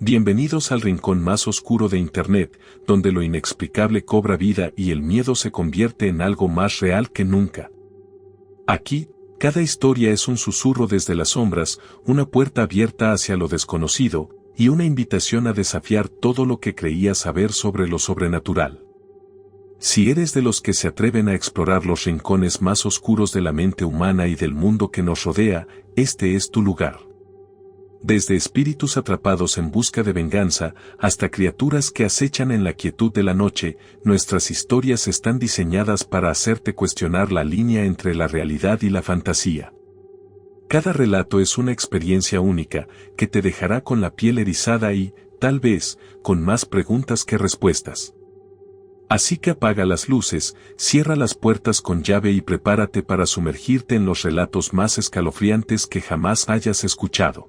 Bienvenidos al rincón más oscuro de Internet, donde lo inexplicable cobra vida y el miedo se convierte en algo más real que nunca. Aquí, cada historia es un susurro desde las sombras, una puerta abierta hacia lo desconocido, y una invitación a desafiar todo lo que creías saber sobre lo sobrenatural. Si eres de los que se atreven a explorar los rincones más oscuros de la mente humana y del mundo que nos rodea, este es tu lugar. Desde espíritus atrapados en busca de venganza, hasta criaturas que acechan en la quietud de la noche, nuestras historias están diseñadas para hacerte cuestionar la línea entre la realidad y la fantasía. Cada relato es una experiencia única, que te dejará con la piel erizada y, tal vez, con más preguntas que respuestas. Así que apaga las luces, cierra las puertas con llave y prepárate para sumergirte en los relatos más escalofriantes que jamás hayas escuchado.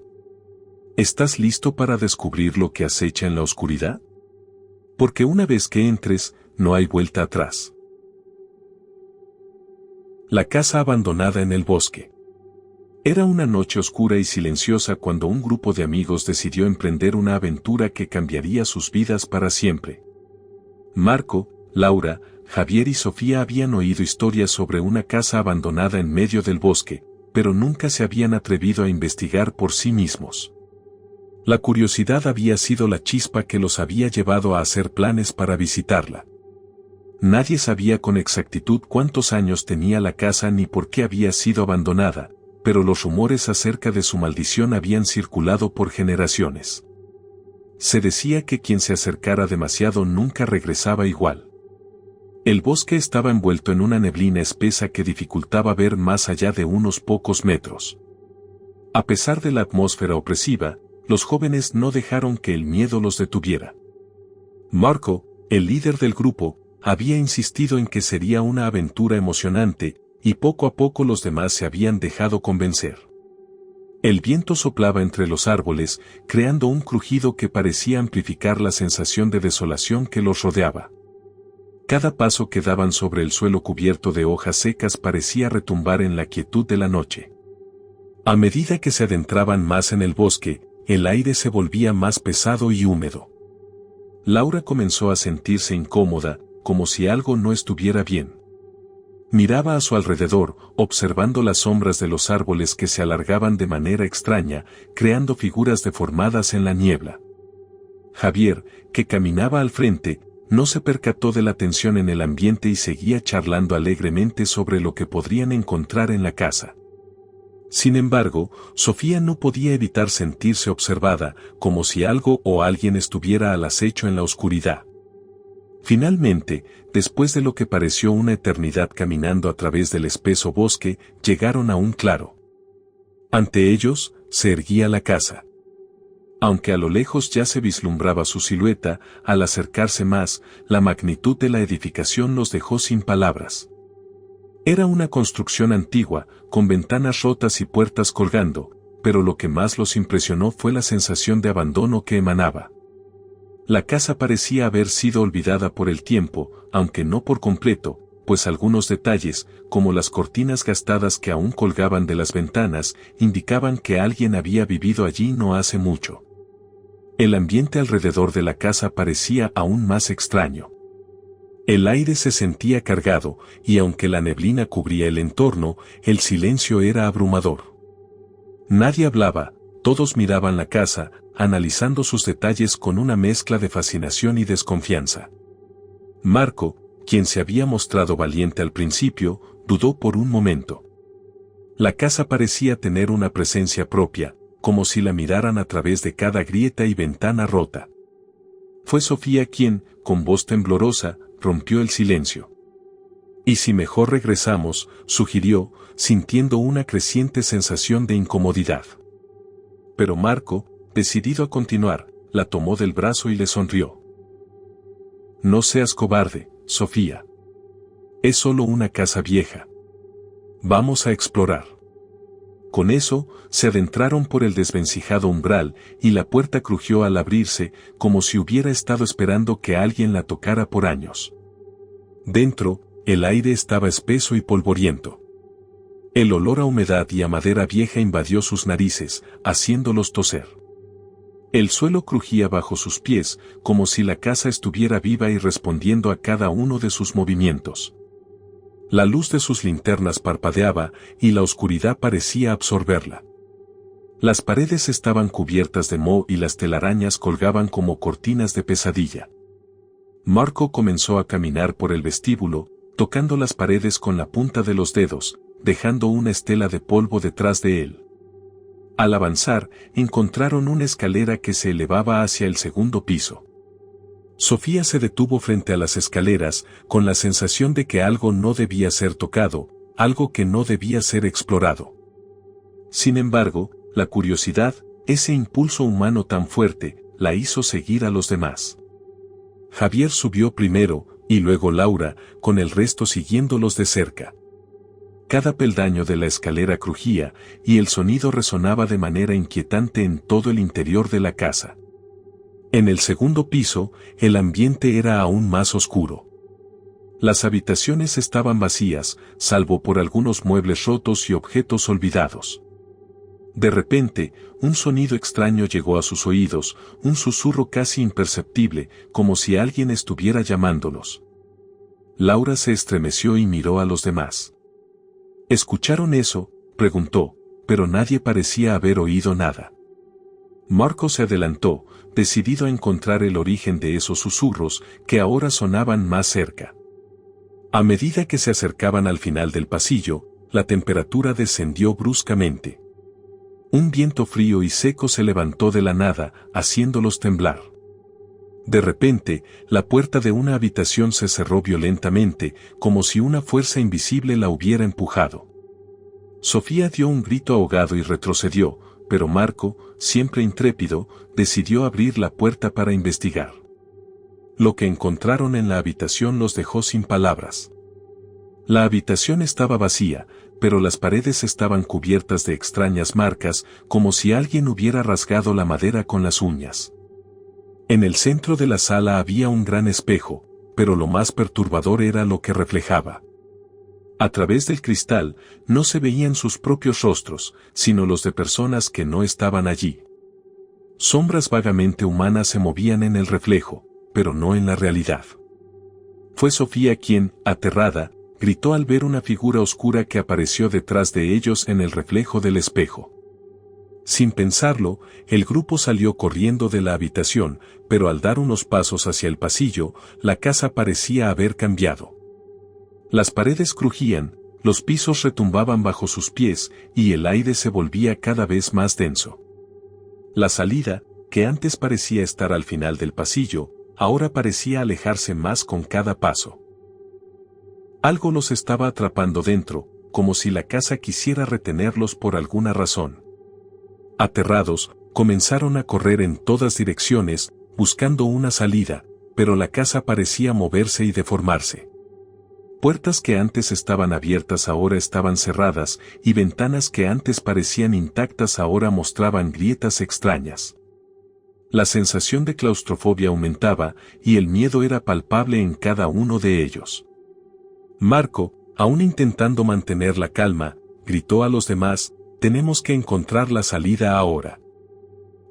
¿Estás listo para descubrir lo que acecha en la oscuridad? Porque una vez que entres, no hay vuelta atrás. La casa abandonada en el bosque. Era una noche oscura y silenciosa cuando un grupo de amigos decidió emprender una aventura que cambiaría sus vidas para siempre. Marco, Laura, Javier y Sofía habían oído historias sobre una casa abandonada en medio del bosque, pero nunca se habían atrevido a investigar por sí mismos. La curiosidad había sido la chispa que los había llevado a hacer planes para visitarla. Nadie sabía con exactitud cuántos años tenía la casa ni por qué había sido abandonada, pero los rumores acerca de su maldición habían circulado por generaciones. Se decía que quien se acercara demasiado nunca regresaba igual. El bosque estaba envuelto en una neblina espesa que dificultaba ver más allá de unos pocos metros. A pesar de la atmósfera opresiva, los jóvenes no dejaron que el miedo los detuviera. Marco, el líder del grupo, había insistido en que sería una aventura emocionante, y poco a poco los demás se habían dejado convencer. El viento soplaba entre los árboles, creando un crujido que parecía amplificar la sensación de desolación que los rodeaba. Cada paso que daban sobre el suelo cubierto de hojas secas parecía retumbar en la quietud de la noche. A medida que se adentraban más en el bosque, el aire se volvía más pesado y húmedo. Laura comenzó a sentirse incómoda, como si algo no estuviera bien. Miraba a su alrededor, observando las sombras de los árboles que se alargaban de manera extraña, creando figuras deformadas en la niebla. Javier, que caminaba al frente, no se percató de la tensión en el ambiente y seguía charlando alegremente sobre lo que podrían encontrar en la casa. Sin embargo, Sofía no podía evitar sentirse observada, como si algo o alguien estuviera al acecho en la oscuridad. Finalmente, después de lo que pareció una eternidad caminando a través del espeso bosque, llegaron a un claro. Ante ellos, se erguía la casa. Aunque a lo lejos ya se vislumbraba su silueta, al acercarse más, la magnitud de la edificación los dejó sin palabras. Era una construcción antigua, con ventanas rotas y puertas colgando, pero lo que más los impresionó fue la sensación de abandono que emanaba. La casa parecía haber sido olvidada por el tiempo, aunque no por completo, pues algunos detalles, como las cortinas gastadas que aún colgaban de las ventanas, indicaban que alguien había vivido allí no hace mucho. El ambiente alrededor de la casa parecía aún más extraño. El aire se sentía cargado, y aunque la neblina cubría el entorno, el silencio era abrumador. Nadie hablaba, todos miraban la casa, analizando sus detalles con una mezcla de fascinación y desconfianza. Marco, quien se había mostrado valiente al principio, dudó por un momento. La casa parecía tener una presencia propia, como si la miraran a través de cada grieta y ventana rota. Fue Sofía quien, con voz temblorosa, rompió el silencio. «¿Y si mejor regresamos?», sugirió, sintiendo una creciente sensación de incomodidad. Pero Marco, decidido a continuar, la tomó del brazo y le sonrió. «No seas cobarde, Sofía. Es solo una casa vieja. Vamos a explorar». Con eso, se adentraron por el desvencijado umbral, y la puerta crujió al abrirse, como si hubiera estado esperando que alguien la tocara por años. Dentro, el aire estaba espeso y polvoriento. El olor a humedad y a madera vieja invadió sus narices, haciéndolos toser. El suelo crujía bajo sus pies, como si la casa estuviera viva y respondiendo a cada uno de sus movimientos. La luz de sus linternas parpadeaba y la oscuridad parecía absorberla. Las paredes estaban cubiertas de moho y las telarañas colgaban como cortinas de pesadilla. Marco comenzó a caminar por el vestíbulo, tocando las paredes con la punta de los dedos, dejando una estela de polvo detrás de él. Al avanzar, encontraron una escalera que se elevaba hacia el segundo piso. Sofía se detuvo frente a las escaleras, con la sensación de que algo no debía ser tocado, algo que no debía ser explorado. Sin embargo, la curiosidad, ese impulso humano tan fuerte, la hizo seguir a los demás. Javier subió primero, y luego Laura, con el resto siguiéndolos de cerca. Cada peldaño de la escalera crujía, y el sonido resonaba de manera inquietante en todo el interior de la casa. En el segundo piso, el ambiente era aún más oscuro. Las habitaciones estaban vacías, salvo por algunos muebles rotos y objetos olvidados. De repente, un sonido extraño llegó a sus oídos, un susurro casi imperceptible, como si alguien estuviera llamándolos. Laura se estremeció y miró a los demás. ¿Escucharon eso?, preguntó, pero nadie parecía haber oído nada. Marco se adelantó, decidido a encontrar el origen de esos susurros, que ahora sonaban más cerca. A medida que se acercaban al final del pasillo, la temperatura descendió bruscamente. Un viento frío y seco se levantó de la nada, haciéndolos temblar. De repente, la puerta de una habitación se cerró violentamente, como si una fuerza invisible la hubiera empujado. Sofía dio un grito ahogado y retrocedió, pero Marco, siempre intrépido, decidió abrir la puerta para investigar. Lo que encontraron en la habitación los dejó sin palabras. La habitación estaba vacía, pero las paredes estaban cubiertas de extrañas marcas, como si alguien hubiera rasgado la madera con las uñas. En el centro de la sala había un gran espejo, pero lo más perturbador era lo que reflejaba. A través del cristal, no se veían sus propios rostros, sino los de personas que no estaban allí. Sombras vagamente humanas se movían en el reflejo, pero no en la realidad. Fue Sofía quien, aterrada, gritó al ver una figura oscura que apareció detrás de ellos en el reflejo del espejo. Sin pensarlo, el grupo salió corriendo de la habitación, pero al dar unos pasos hacia el pasillo, la casa parecía haber cambiado. Las paredes crujían, los pisos retumbaban bajo sus pies, y el aire se volvía cada vez más denso. La salida, que antes parecía estar al final del pasillo, ahora parecía alejarse más con cada paso. Algo los estaba atrapando dentro, como si la casa quisiera retenerlos por alguna razón. Aterrados, comenzaron a correr en todas direcciones, buscando una salida, pero la casa parecía moverse y deformarse. Puertas que antes estaban abiertas ahora estaban cerradas, y ventanas que antes parecían intactas ahora mostraban grietas extrañas. La sensación de claustrofobia aumentaba, y el miedo era palpable en cada uno de ellos. Marco, aún intentando mantener la calma, gritó a los demás: «Tenemos que encontrar la salida ahora».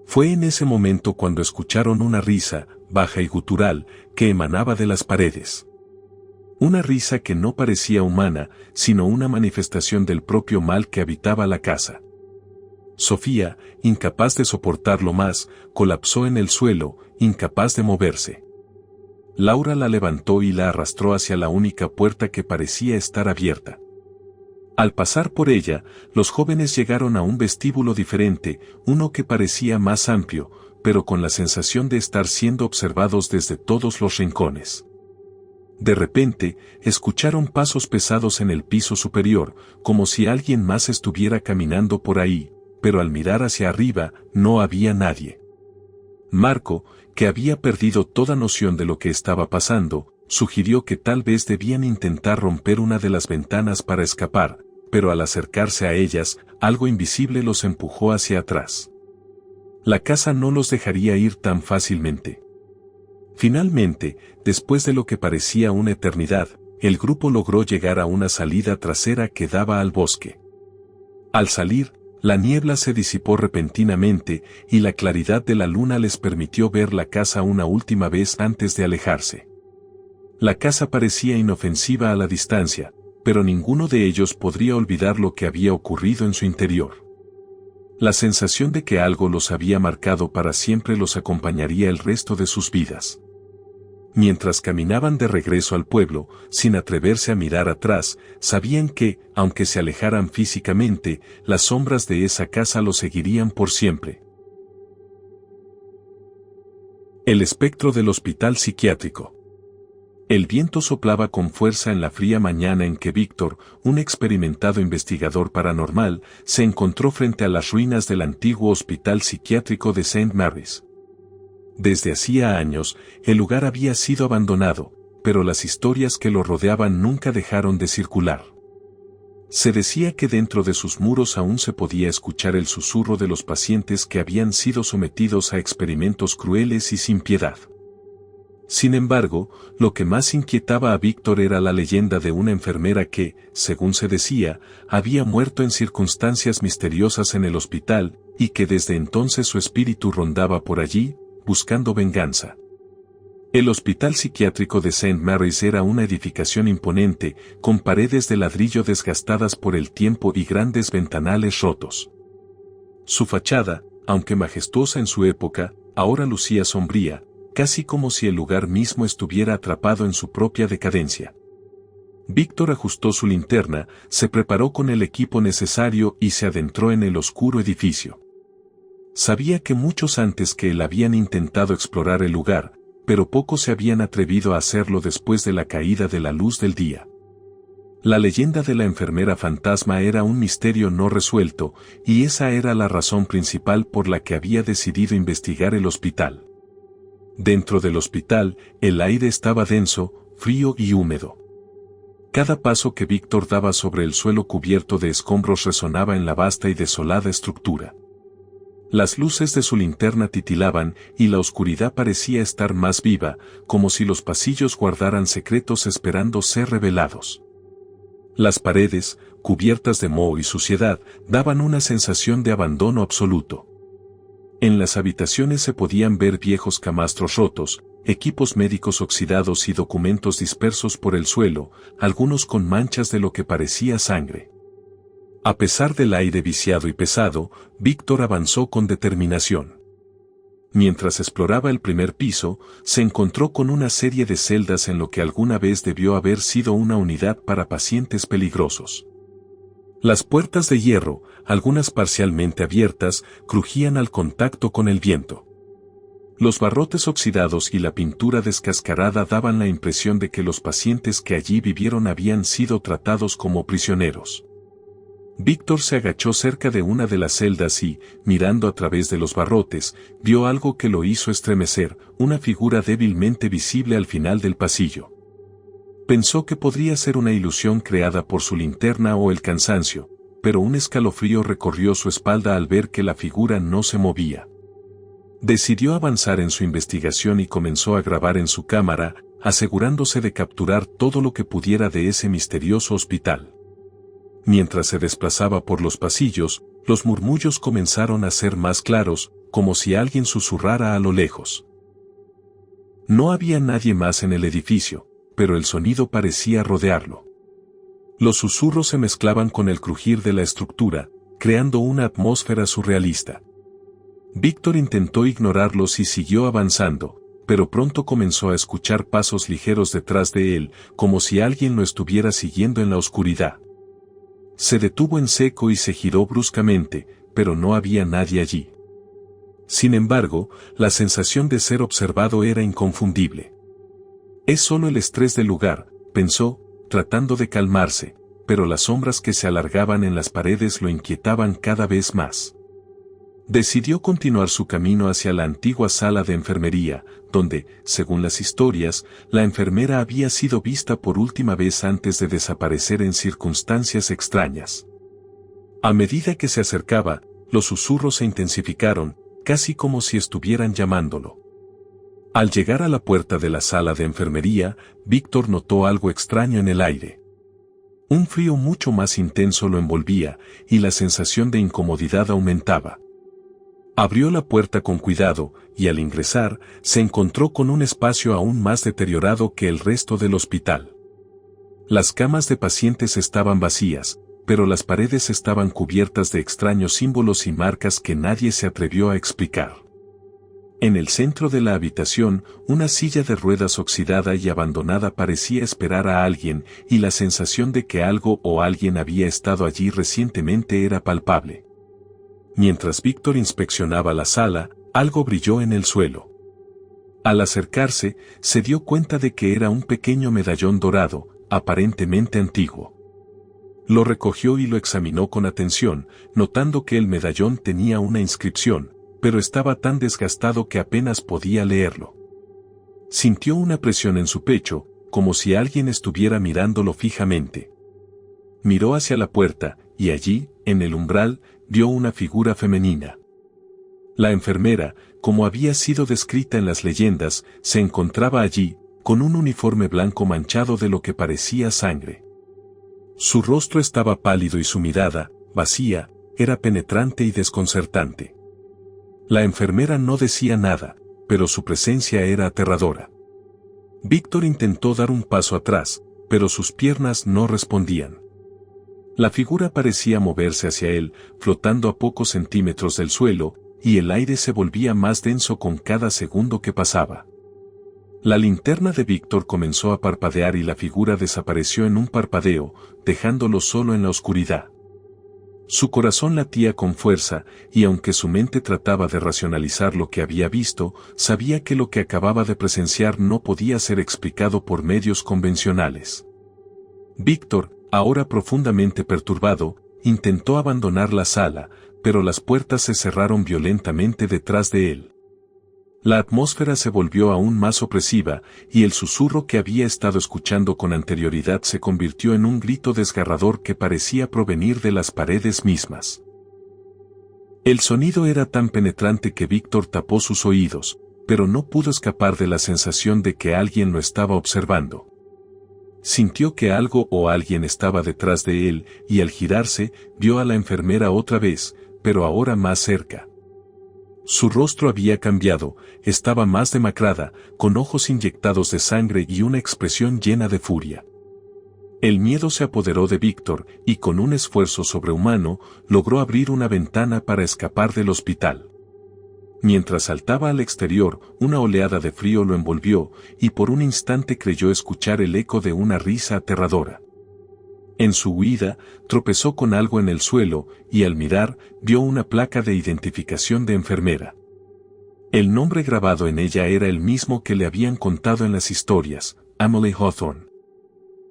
Fue en ese momento cuando escucharon una risa, baja y gutural, que emanaba de las paredes. Una risa que no parecía humana, sino una manifestación del propio mal que habitaba la casa. Sofía, incapaz de soportarlo más, colapsó en el suelo, incapaz de moverse. Laura la levantó y la arrastró hacia la única puerta que parecía estar abierta. Al pasar por ella, los jóvenes llegaron a un vestíbulo diferente, uno que parecía más amplio, pero con la sensación de estar siendo observados desde todos los rincones. De repente, escucharon pasos pesados en el piso superior, como si alguien más estuviera caminando por ahí, pero al mirar hacia arriba, no había nadie. Marco, que había perdido toda noción de lo que estaba pasando, sugirió que tal vez debían intentar romper una de las ventanas para escapar, pero al acercarse a ellas, algo invisible los empujó hacia atrás. La casa no los dejaría ir tan fácilmente. Finalmente, después de lo que parecía una eternidad, el grupo logró llegar a una salida trasera que daba al bosque. Al salir, La niebla se disipó repentinamente y la claridad de la luna les permitió ver la casa una última vez antes de alejarse. La casa parecía inofensiva a la distancia, pero ninguno de ellos podría olvidar lo que había ocurrido en su interior. La sensación de que algo los había marcado para siempre los acompañaría el resto de sus vidas. Mientras caminaban de regreso al pueblo, sin atreverse a mirar atrás, sabían que, aunque se alejaran físicamente, las sombras de esa casa los seguirían por siempre. El espectro del hospital psiquiátrico. El viento soplaba con fuerza en la fría mañana en que Víctor, un experimentado investigador paranormal, se encontró frente a las ruinas del antiguo hospital psiquiátrico de St. Mary's. Desde hacía años, el lugar había sido abandonado, pero las historias que lo rodeaban nunca dejaron de circular. Se decía que dentro de sus muros aún se podía escuchar el susurro de los pacientes que habían sido sometidos a experimentos crueles y sin piedad. Sin embargo, lo que más inquietaba a Víctor era la leyenda de una enfermera que, según se decía, había muerto en circunstancias misteriosas en el hospital, y que desde entonces su espíritu rondaba por allí, buscando venganza. El hospital psiquiátrico de St. Mary's era una edificación imponente, con paredes de ladrillo desgastadas por el tiempo y grandes ventanales rotos. Su fachada, aunque majestuosa en su época, ahora lucía sombría, casi como si el lugar mismo estuviera atrapado en su propia decadencia. Víctor ajustó su linterna, se preparó con el equipo necesario y se adentró en el oscuro edificio. Sabía que muchos antes que él habían intentado explorar el lugar, pero pocos se habían atrevido a hacerlo después de la caída de la luz del día. La leyenda de la enfermera fantasma era un misterio no resuelto, y esa era la razón principal por la que había decidido investigar el hospital. Dentro del hospital, el aire estaba denso, frío y húmedo. Cada paso que Víctor daba sobre el suelo cubierto de escombros resonaba en la vasta y desolada estructura. Las luces de su linterna titilaban y la oscuridad parecía estar más viva, como si los pasillos guardaran secretos esperando ser revelados. Las paredes, cubiertas de moho y suciedad, daban una sensación de abandono absoluto. En las habitaciones se podían ver viejos camastros rotos, equipos médicos oxidados y documentos dispersos por el suelo, algunos con manchas de lo que parecía sangre. A pesar del aire viciado y pesado, Víctor avanzó con determinación. Mientras exploraba el primer piso, se encontró con una serie de celdas en lo que alguna vez debió haber sido una unidad para pacientes peligrosos. Las puertas de hierro, algunas parcialmente abiertas, crujían al contacto con el viento. Los barrotes oxidados y la pintura descascarada daban la impresión de que los pacientes que allí vivieron habían sido tratados como prisioneros. Víctor se agachó cerca de una de las celdas y, mirando a través de los barrotes, vio algo que lo hizo estremecer, una figura débilmente visible al final del pasillo. Pensó que podría ser una ilusión creada por su linterna o el cansancio, pero un escalofrío recorrió su espalda al ver que la figura no se movía. Decidió avanzar en su investigación y comenzó a grabar en su cámara, asegurándose de capturar todo lo que pudiera de ese misterioso hospital. Mientras se desplazaba por los pasillos, los murmullos comenzaron a ser más claros, como si alguien susurrara a lo lejos. No había nadie más en el edificio, pero el sonido parecía rodearlo. Los susurros se mezclaban con el crujir de la estructura, creando una atmósfera surrealista. Víctor intentó ignorarlos y siguió avanzando, pero pronto comenzó a escuchar pasos ligeros detrás de él, como si alguien lo estuviera siguiendo en la oscuridad. Se detuvo en seco y se giró bruscamente, pero no había nadie allí. Sin embargo, la sensación de ser observado era inconfundible. Es solo el estrés del lugar, pensó, tratando de calmarse, pero las sombras que se alargaban en las paredes lo inquietaban cada vez más. Decidió continuar su camino hacia la antigua sala de enfermería, donde, según las historias, la enfermera había sido vista por última vez antes de desaparecer en circunstancias extrañas. A medida que se acercaba, los susurros se intensificaron, casi como si estuvieran llamándolo. Al llegar a la puerta de la sala de enfermería, Víctor notó algo extraño en el aire. Un frío mucho más intenso lo envolvía, y la sensación de incomodidad aumentaba. Abrió la puerta con cuidado, y al ingresar, se encontró con un espacio aún más deteriorado que el resto del hospital. Las camas de pacientes estaban vacías, pero las paredes estaban cubiertas de extraños símbolos y marcas que nadie se atrevió a explicar. En el centro de la habitación, una silla de ruedas oxidada y abandonada parecía esperar a alguien, y la sensación de que algo o alguien había estado allí recientemente era palpable. Mientras Víctor inspeccionaba la sala, algo brilló en el suelo. Al acercarse, se dio cuenta de que era un pequeño medallón dorado, aparentemente antiguo. Lo recogió y lo examinó con atención, notando que el medallón tenía una inscripción, pero estaba tan desgastado que apenas podía leerlo. Sintió una presión en su pecho, como si alguien estuviera mirándolo fijamente. Miró hacia la puerta, y allí, en el umbral, vio una figura femenina. La enfermera, como había sido descrita en las leyendas, se encontraba allí, con un uniforme blanco manchado de lo que parecía sangre. Su rostro estaba pálido y su mirada, vacía, era penetrante y desconcertante. La enfermera no decía nada, pero su presencia era aterradora. Víctor intentó dar un paso atrás, pero sus piernas no respondían. La figura parecía moverse hacia él, flotando a pocos centímetros del suelo, y el aire se volvía más denso con cada segundo que pasaba. La linterna de Víctor comenzó a parpadear y la figura desapareció en un parpadeo, dejándolo solo en la oscuridad. Su corazón latía con fuerza, y aunque su mente trataba de racionalizar lo que había visto, sabía que lo que acababa de presenciar no podía ser explicado por medios convencionales. Víctor, ahora profundamente perturbado, intentó abandonar la sala, pero las puertas se cerraron violentamente detrás de él. La atmósfera se volvió aún más opresiva, y el susurro que había estado escuchando con anterioridad se convirtió en un grito desgarrador que parecía provenir de las paredes mismas. El sonido era tan penetrante que Víctor tapó sus oídos, pero no pudo escapar de la sensación de que alguien lo estaba observando. Sintió que algo o alguien estaba detrás de él, y al girarse, vio a la enfermera otra vez, pero ahora más cerca. Su rostro había cambiado, estaba más demacrada, con ojos inyectados de sangre y una expresión llena de furia. El miedo se apoderó de Víctor, y con un esfuerzo sobrehumano, logró abrir una ventana para escapar del hospital. Mientras saltaba al exterior, una oleada de frío lo envolvió, y por un instante creyó escuchar el eco de una risa aterradora. En su huida, tropezó con algo en el suelo, y al mirar, vio una placa de identificación de enfermera. El nombre grabado en ella era el mismo que le habían contado en las historias, Emily Hawthorne.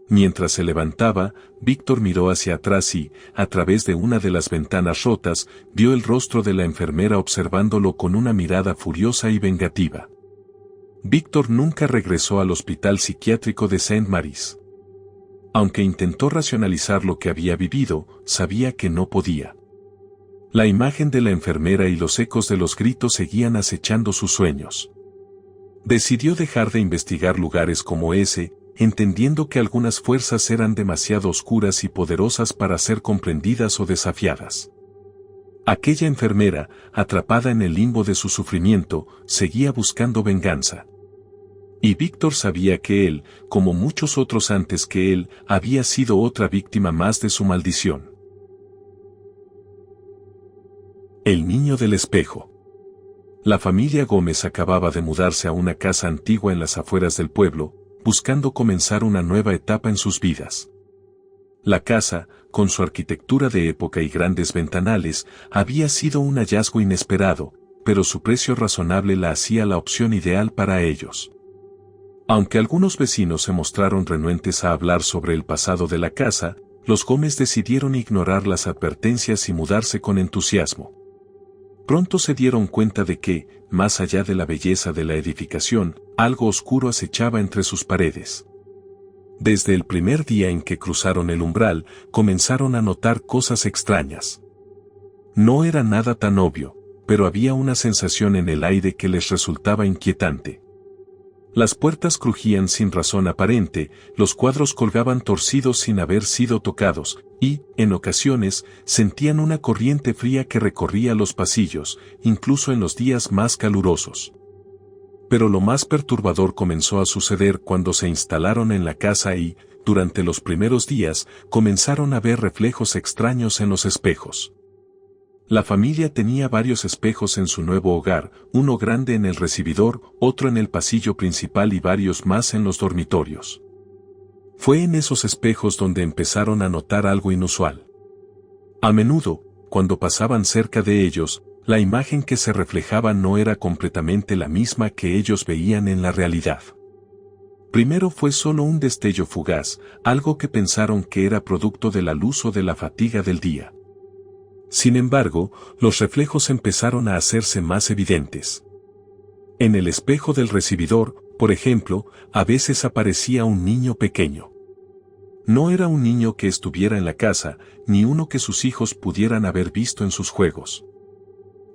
Mientras se levantaba, Víctor miró hacia atrás y, a través de una de las ventanas rotas, vio el rostro de la enfermera observándolo con una mirada furiosa y vengativa. Víctor nunca regresó al hospital psiquiátrico de Saint Mary's. Aunque intentó racionalizar lo que había vivido, sabía que no podía. La imagen de la enfermera y los ecos de los gritos seguían acechando sus sueños. Decidió dejar de investigar lugares como ese, entendiendo que algunas fuerzas eran demasiado oscuras y poderosas para ser comprendidas o desafiadas. Aquella enfermera, atrapada en el limbo de su sufrimiento, seguía buscando venganza. Y Víctor sabía que él, como muchos otros antes que él, había sido otra víctima más de su maldición. El niño del espejo. La familia Gómez acababa de mudarse a una casa antigua en las afueras del pueblo, buscando comenzar una nueva etapa en sus vidas. La casa, con su arquitectura de época y grandes ventanales, había sido un hallazgo inesperado, pero su precio razonable la hacía la opción ideal para ellos. Aunque algunos vecinos se mostraron renuentes a hablar sobre el pasado de la casa, los Gómez decidieron ignorar las advertencias y mudarse con entusiasmo. Pronto se dieron cuenta de que, más allá de la belleza de la edificación, algo oscuro acechaba entre sus paredes. Desde el primer día en que cruzaron el umbral, comenzaron a notar cosas extrañas. No era nada tan obvio, pero había una sensación en el aire que les resultaba inquietante. Las puertas crujían sin razón aparente, los cuadros colgaban torcidos sin haber sido tocados, y, en ocasiones, sentían una corriente fría que recorría los pasillos, incluso en los días más calurosos. Pero lo más perturbador comenzó a suceder cuando se instalaron en la casa y, durante los primeros días, comenzaron a ver reflejos extraños en los espejos. La familia tenía varios espejos en su nuevo hogar, uno grande en el recibidor, otro en el pasillo principal y varios más en los dormitorios. Fue en esos espejos donde empezaron a notar algo inusual. A menudo, cuando pasaban cerca de ellos, la imagen que se reflejaba no era completamente la misma que ellos veían en la realidad. Primero fue solo un destello fugaz, algo que pensaron que era producto de la luz o de la fatiga del día. Sin embargo, los reflejos empezaron a hacerse más evidentes. En el espejo del recibidor, por ejemplo, a veces aparecía un niño pequeño. No era un niño que estuviera en la casa, ni uno que sus hijos pudieran haber visto en sus juegos.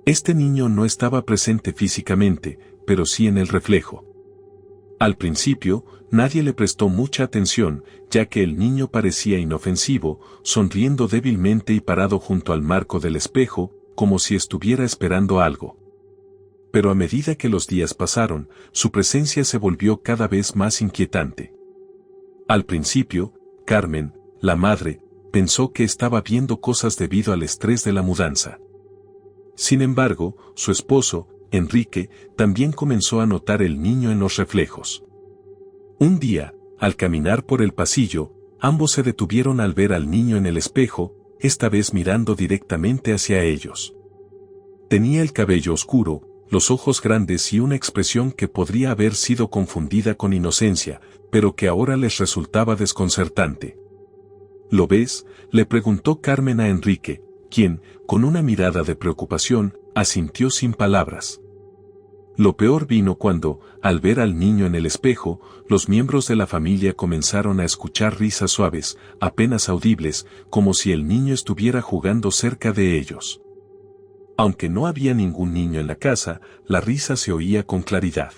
Este niño no estaba presente físicamente, pero sí en el reflejo. Al principio, nadie le prestó mucha atención, ya que el niño parecía inofensivo, sonriendo débilmente y parado junto al marco del espejo, como si estuviera esperando algo. Pero a medida que los días pasaron, su presencia se volvió cada vez más inquietante. Al principio, Carmen, la madre, pensó que estaba viendo cosas debido al estrés de la mudanza. Sin embargo, su esposo, Enrique, también comenzó a notar el niño en los reflejos. Un día, al caminar por el pasillo, ambos se detuvieron al ver al niño en el espejo, esta vez mirando directamente hacia ellos. Tenía el cabello oscuro, los ojos grandes y una expresión que podría haber sido confundida con inocencia, pero que ahora les resultaba desconcertante. ¿Lo ves?, le preguntó Carmen a Enrique, quien, con una mirada de preocupación, asintió sin palabras. Lo peor vino cuando, al ver al niño en el espejo, los miembros de la familia comenzaron a escuchar risas suaves, apenas audibles, como si el niño estuviera jugando cerca de ellos. Aunque no había ningún niño en la casa, la risa se oía con claridad.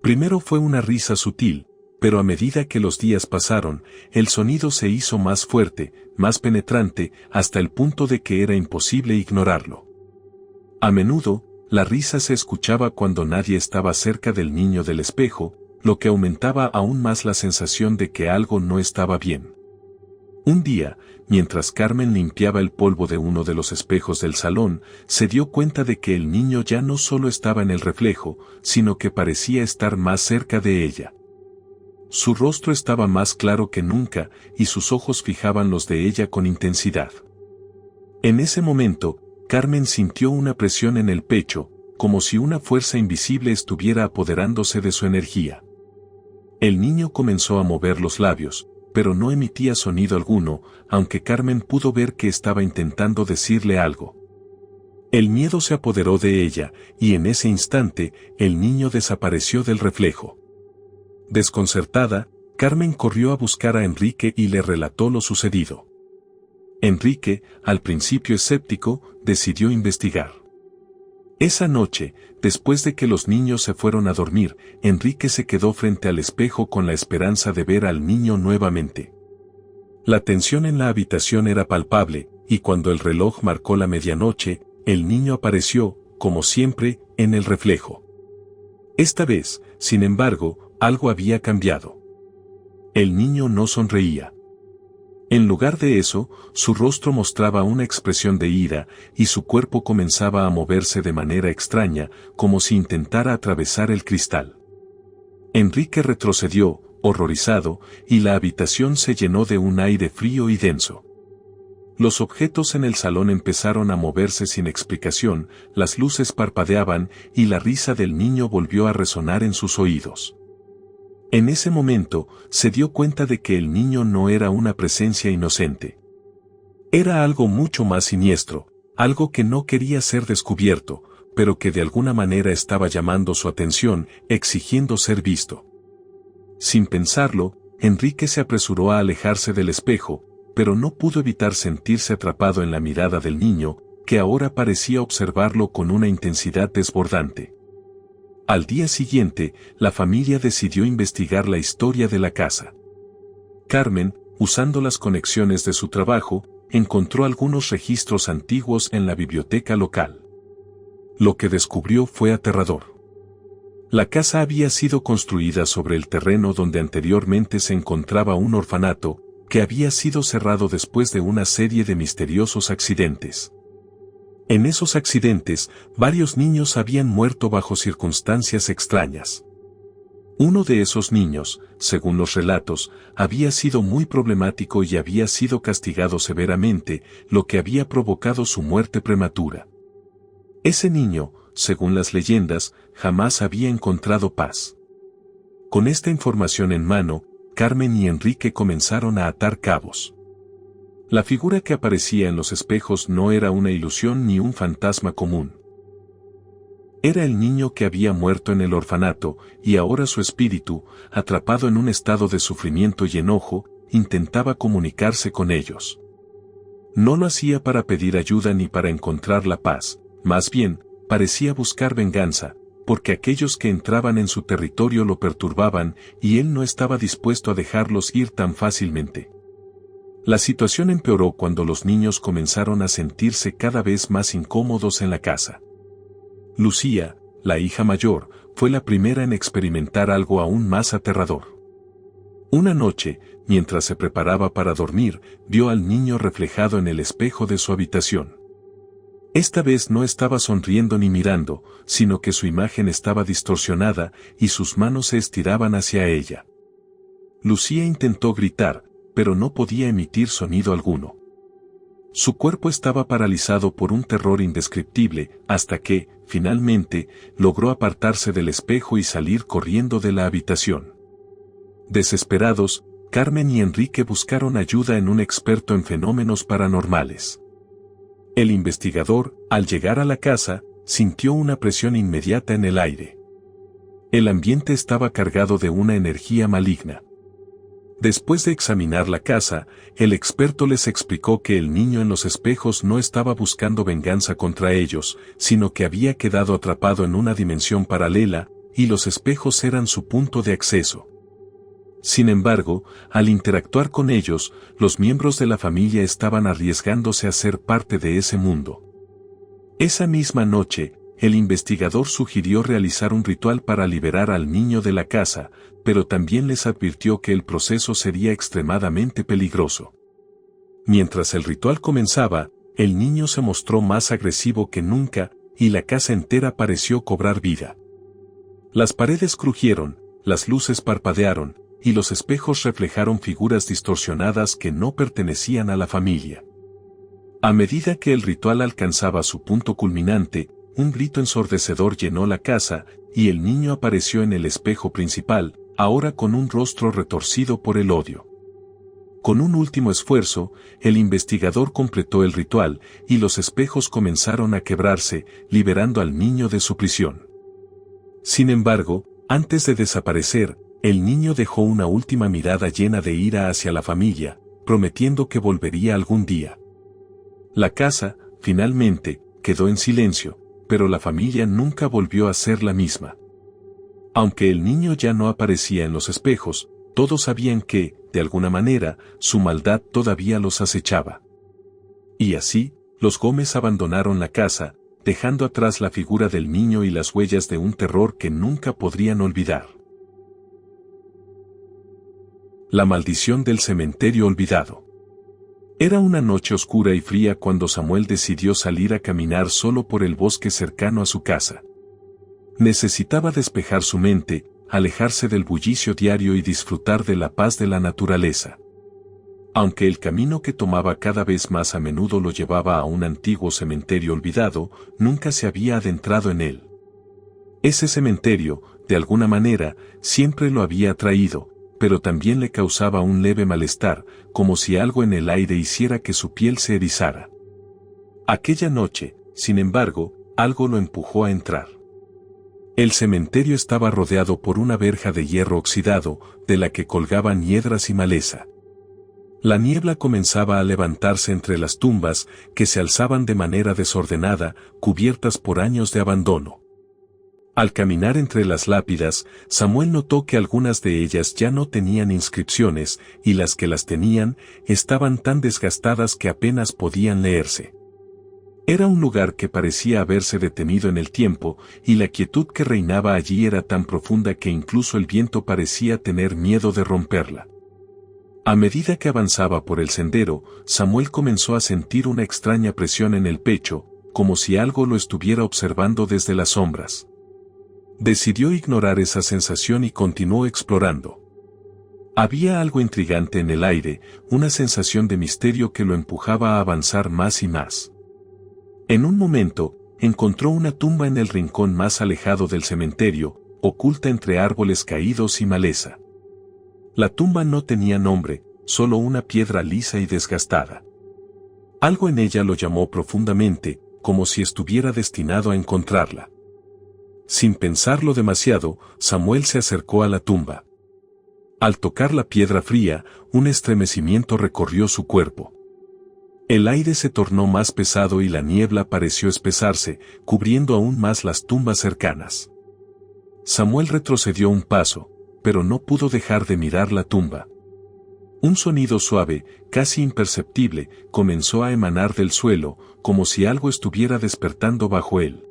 Primero fue una risa sutil, pero a medida que los días pasaron, el sonido se hizo más fuerte, más penetrante, hasta el punto de que era imposible ignorarlo. A menudo, la risa se escuchaba cuando nadie estaba cerca del niño del espejo, lo que aumentaba aún más la sensación de que algo no estaba bien. Un día, mientras Carmen limpiaba el polvo de uno de los espejos del salón, se dio cuenta de que el niño ya no solo estaba en el reflejo, sino que parecía estar más cerca de ella. Su rostro estaba más claro que nunca, y sus ojos fijaban los de ella con intensidad. En ese momento, Carmen sintió una presión en el pecho, como si una fuerza invisible estuviera apoderándose de su energía. El niño comenzó a mover los labios, pero no emitía sonido alguno, aunque Carmen pudo ver que estaba intentando decirle algo. El miedo se apoderó de ella, y en ese instante, el niño desapareció del reflejo. Desconcertada, Carmen corrió a buscar a Enrique y le relató lo sucedido. Enrique, al principio escéptico, decidió investigar. Esa noche, después de que los niños se fueron a dormir, Enrique se quedó frente al espejo con la esperanza de ver al niño nuevamente. La tensión en la habitación era palpable, y cuando el reloj marcó la medianoche, el niño apareció, como siempre, en el reflejo. Esta vez, sin embargo, algo había cambiado. El niño no sonreía. En lugar de eso, su rostro mostraba una expresión de ira, y su cuerpo comenzaba a moverse de manera extraña, como si intentara atravesar el cristal. Enrique retrocedió, horrorizado, y la habitación se llenó de un aire frío y denso. Los objetos en el salón empezaron a moverse sin explicación, las luces parpadeaban, y la risa del niño volvió a resonar en sus oídos. En ese momento, se dio cuenta de que el niño no era una presencia inocente. Era algo mucho más siniestro, algo que no quería ser descubierto, pero que de alguna manera estaba llamando su atención, exigiendo ser visto. Sin pensarlo, Enrique se apresuró a alejarse del espejo, pero no pudo evitar sentirse atrapado en la mirada del niño, que ahora parecía observarlo con una intensidad desbordante. Al día siguiente, la familia decidió investigar la historia de la casa. Carmen, usando las conexiones de su trabajo, encontró algunos registros antiguos en la biblioteca local. Lo que descubrió fue aterrador. La casa había sido construida sobre el terreno donde anteriormente se encontraba un orfanato, que había sido cerrado después de una serie de misteriosos accidentes. En esos accidentes, varios niños habían muerto bajo circunstancias extrañas. Uno de esos niños, según los relatos, había sido muy problemático y había sido castigado severamente, lo que había provocado su muerte prematura. Ese niño, según las leyendas, jamás había encontrado paz. Con esta información en mano, Carmen y Enrique comenzaron a atar cabos. La figura que aparecía en los espejos no era una ilusión ni un fantasma común. Era el niño que había muerto en el orfanato, y ahora su espíritu, atrapado en un estado de sufrimiento y enojo, intentaba comunicarse con ellos. No lo hacía para pedir ayuda ni para encontrar la paz, más bien, parecía buscar venganza, porque aquellos que entraban en su territorio lo perturbaban y él no estaba dispuesto a dejarlos ir tan fácilmente. La situación empeoró cuando los niños comenzaron a sentirse cada vez más incómodos en la casa. Lucía, la hija mayor, fue la primera en experimentar algo aún más aterrador. Una noche, mientras se preparaba para dormir, vio al niño reflejado en el espejo de su habitación. Esta vez no estaba sonriendo ni mirando, sino que su imagen estaba distorsionada y sus manos se estiraban hacia ella. Lucía intentó gritar, pero no podía emitir sonido alguno. Su cuerpo estaba paralizado por un terror indescriptible, hasta que, finalmente, logró apartarse del espejo y salir corriendo de la habitación. Desesperados, Carmen y Enrique buscaron ayuda en un experto en fenómenos paranormales. El investigador, al llegar a la casa, sintió una presión inmediata en el aire. El ambiente estaba cargado de una energía maligna. Después de examinar la casa, el experto les explicó que el niño en los espejos no estaba buscando venganza contra ellos, sino que había quedado atrapado en una dimensión paralela, y los espejos eran su punto de acceso. Sin embargo, al interactuar con ellos, los miembros de la familia estaban arriesgándose a ser parte de ese mundo. Esa misma noche, el investigador sugirió realizar un ritual para liberar al niño de la casa, pero también les advirtió que el proceso sería extremadamente peligroso. Mientras el ritual comenzaba, el niño se mostró más agresivo que nunca, y la casa entera pareció cobrar vida. Las paredes crujieron, las luces parpadearon, y los espejos reflejaron figuras distorsionadas que no pertenecían a la familia. A medida que el ritual alcanzaba su punto culminante, un grito ensordecedor llenó la casa, y el niño apareció en el espejo principal, ahora con un rostro retorcido por el odio. Con un último esfuerzo, el investigador completó el ritual, y los espejos comenzaron a quebrarse, liberando al niño de su prisión. Sin embargo, antes de desaparecer, el niño dejó una última mirada llena de ira hacia la familia, prometiendo que volvería algún día. La casa, finalmente, quedó en silencio, pero la familia nunca volvió a ser la misma. Aunque el niño ya no aparecía en los espejos, todos sabían que, de alguna manera, su maldad todavía los acechaba. Y así, los Gómez abandonaron la casa, dejando atrás la figura del niño y las huellas de un terror que nunca podrían olvidar. La maldición del cementerio olvidado. Era una noche oscura y fría cuando Samuel decidió salir a caminar solo por el bosque cercano a su casa. Necesitaba despejar su mente, alejarse del bullicio diario y disfrutar de la paz de la naturaleza. Aunque el camino que tomaba cada vez más a menudo lo llevaba a un antiguo cementerio olvidado, nunca se había adentrado en él. Ese cementerio, de alguna manera, siempre lo había atraído, pero también le causaba un leve malestar, como si algo en el aire hiciera que su piel se erizara. Aquella noche, sin embargo, algo lo empujó a entrar. El cementerio estaba rodeado por una verja de hierro oxidado, de la que colgaban hiedras y maleza. La niebla comenzaba a levantarse entre las tumbas, que se alzaban de manera desordenada, cubiertas por años de abandono. Al caminar entre las lápidas, Samuel notó que algunas de ellas ya no tenían inscripciones, y las que las tenían, estaban tan desgastadas que apenas podían leerse. Era un lugar que parecía haberse detenido en el tiempo, y la quietud que reinaba allí era tan profunda que incluso el viento parecía tener miedo de romperla. A medida que avanzaba por el sendero, Samuel comenzó a sentir una extraña presión en el pecho, como si algo lo estuviera observando desde las sombras. Decidió ignorar esa sensación y continuó explorando. Había algo intrigante en el aire, una sensación de misterio que lo empujaba a avanzar más y más. En un momento, encontró una tumba en el rincón más alejado del cementerio, oculta entre árboles caídos y maleza. La tumba no tenía nombre, solo una piedra lisa y desgastada. Algo en ella lo llamó profundamente, como si estuviera destinado a encontrarla. Sin pensarlo demasiado, Samuel se acercó a la tumba. Al tocar la piedra fría, un estremecimiento recorrió su cuerpo. El aire se tornó más pesado y la niebla pareció espesarse, cubriendo aún más las tumbas cercanas. Samuel retrocedió un paso, pero no pudo dejar de mirar la tumba. Un sonido suave, casi imperceptible, comenzó a emanar del suelo, como si algo estuviera despertando bajo él.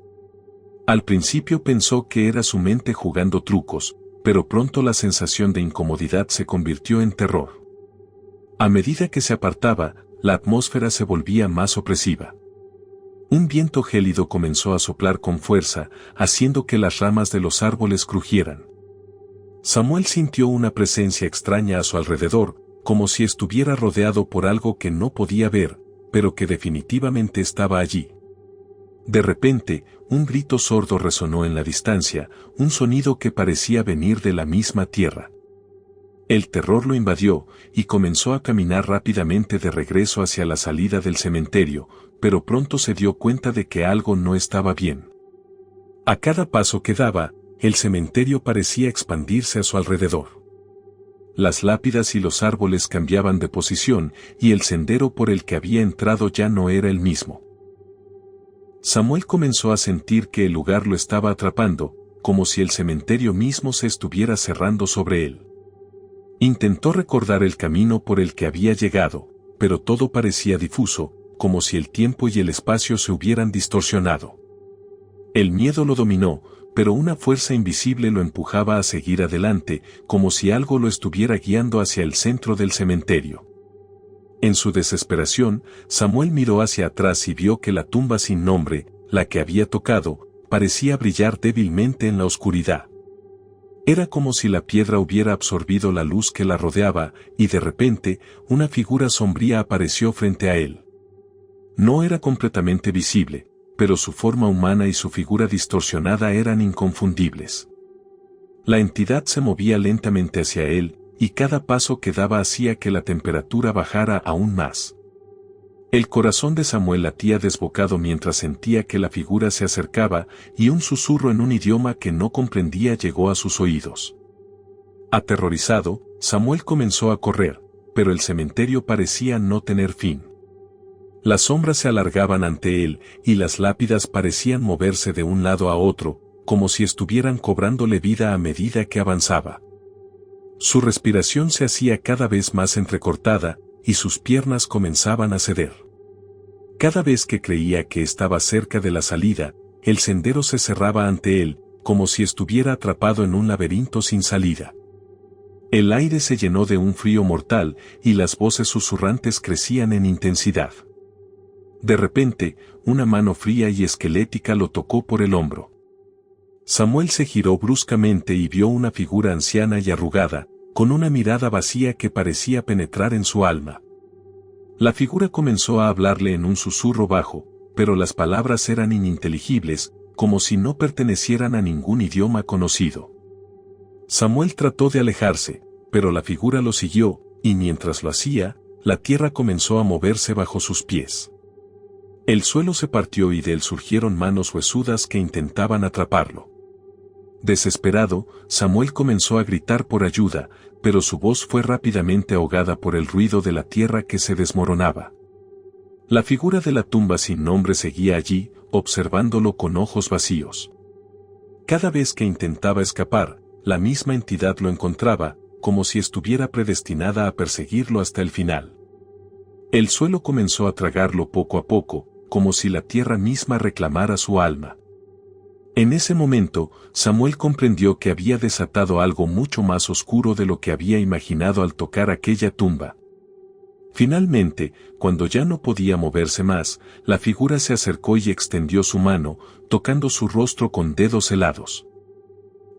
Al principio pensó que era su mente jugando trucos, pero pronto la sensación de incomodidad se convirtió en terror. A medida que se apartaba, la atmósfera se volvía más opresiva. Un viento gélido comenzó a soplar con fuerza, haciendo que las ramas de los árboles crujieran. Samuel sintió una presencia extraña a su alrededor, como si estuviera rodeado por algo que no podía ver, pero que definitivamente estaba allí. De repente, un grito sordo resonó en la distancia, un sonido que parecía venir de la misma tierra. El terror lo invadió, y comenzó a caminar rápidamente de regreso hacia la salida del cementerio, pero pronto se dio cuenta de que algo no estaba bien. A cada paso que daba, el cementerio parecía expandirse a su alrededor. Las lápidas y los árboles cambiaban de posición, y el sendero por el que había entrado ya no era el mismo. Samuel comenzó a sentir que el lugar lo estaba atrapando, como si el cementerio mismo se estuviera cerrando sobre él. Intentó recordar el camino por el que había llegado, pero todo parecía difuso, como si el tiempo y el espacio se hubieran distorsionado. El miedo lo dominó, pero una fuerza invisible lo empujaba a seguir adelante, como si algo lo estuviera guiando hacia el centro del cementerio. En su desesperación, Samuel miró hacia atrás y vio que la tumba sin nombre, la que había tocado, parecía brillar débilmente en la oscuridad. Era como si la piedra hubiera absorbido la luz que la rodeaba, y de repente, una figura sombría apareció frente a él. No era completamente visible, pero su forma humana y su figura distorsionada eran inconfundibles. La entidad se movía lentamente hacia él, y cada paso que daba hacía que la temperatura bajara aún más. El corazón de Samuel latía desbocado mientras sentía que la figura se acercaba, y un susurro en un idioma que no comprendía llegó a sus oídos. Aterrorizado, Samuel comenzó a correr, pero el cementerio parecía no tener fin. Las sombras se alargaban ante él, y las lápidas parecían moverse de un lado a otro, como si estuvieran cobrándole vida a medida que avanzaba. Su respiración se hacía cada vez más entrecortada, y sus piernas comenzaban a ceder. Cada vez que creía que estaba cerca de la salida, el sendero se cerraba ante él, como si estuviera atrapado en un laberinto sin salida. El aire se llenó de un frío mortal, y las voces susurrantes crecían en intensidad. De repente, una mano fría y esquelética lo tocó por el hombro. Samuel se giró bruscamente y vio una figura anciana y arrugada, con una mirada vacía que parecía penetrar en su alma. La figura comenzó a hablarle en un susurro bajo, pero las palabras eran ininteligibles, como si no pertenecieran a ningún idioma conocido. Samuel trató de alejarse, pero la figura lo siguió, y mientras lo hacía, la tierra comenzó a moverse bajo sus pies. El suelo se partió y de él surgieron manos huesudas que intentaban atraparlo. Desesperado, Samuel comenzó a gritar por ayuda, pero su voz fue rápidamente ahogada por el ruido de la tierra que se desmoronaba. La figura de la tumba sin nombre seguía allí, observándolo con ojos vacíos. Cada vez que intentaba escapar, la misma entidad lo encontraba, como si estuviera predestinada a perseguirlo hasta el final. El suelo comenzó a tragarlo poco a poco, como si la tierra misma reclamara su alma. En ese momento, Samuel comprendió que había desatado algo mucho más oscuro de lo que había imaginado al tocar aquella tumba. Finalmente, cuando ya no podía moverse más, la figura se acercó y extendió su mano, tocando su rostro con dedos helados.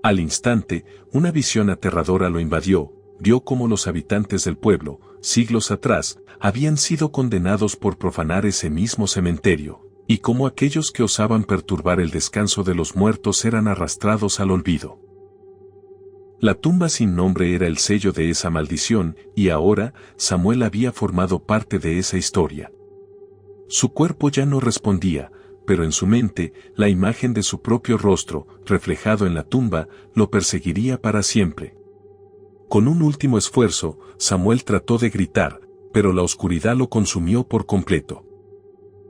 Al instante, una visión aterradora lo invadió. Vio cómo los habitantes del pueblo, siglos atrás, habían sido condenados por profanar ese mismo cementerio, y cómo aquellos que osaban perturbar el descanso de los muertos eran arrastrados al olvido. La tumba sin nombre era el sello de esa maldición, y ahora, Samuel había formado parte de esa historia. Su cuerpo ya no respondía, pero en su mente, la imagen de su propio rostro, reflejado en la tumba, lo perseguiría para siempre. Con un último esfuerzo, Samuel trató de gritar, pero la oscuridad lo consumió por completo.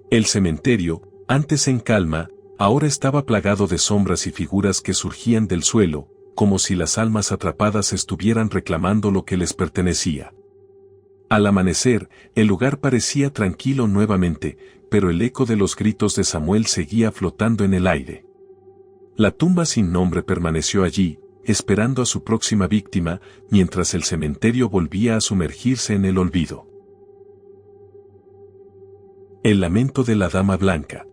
El cementerio, antes en calma, ahora estaba plagado de sombras y figuras que surgían del suelo, como si las almas atrapadas estuvieran reclamando lo que les pertenecía. Al amanecer, el lugar parecía tranquilo nuevamente, pero el eco de los gritos de Samuel seguía flotando en el aire. La tumba sin nombre permaneció allí, esperando a su próxima víctima, mientras el cementerio volvía a sumergirse en el olvido. El lamento de la Dama Blanca.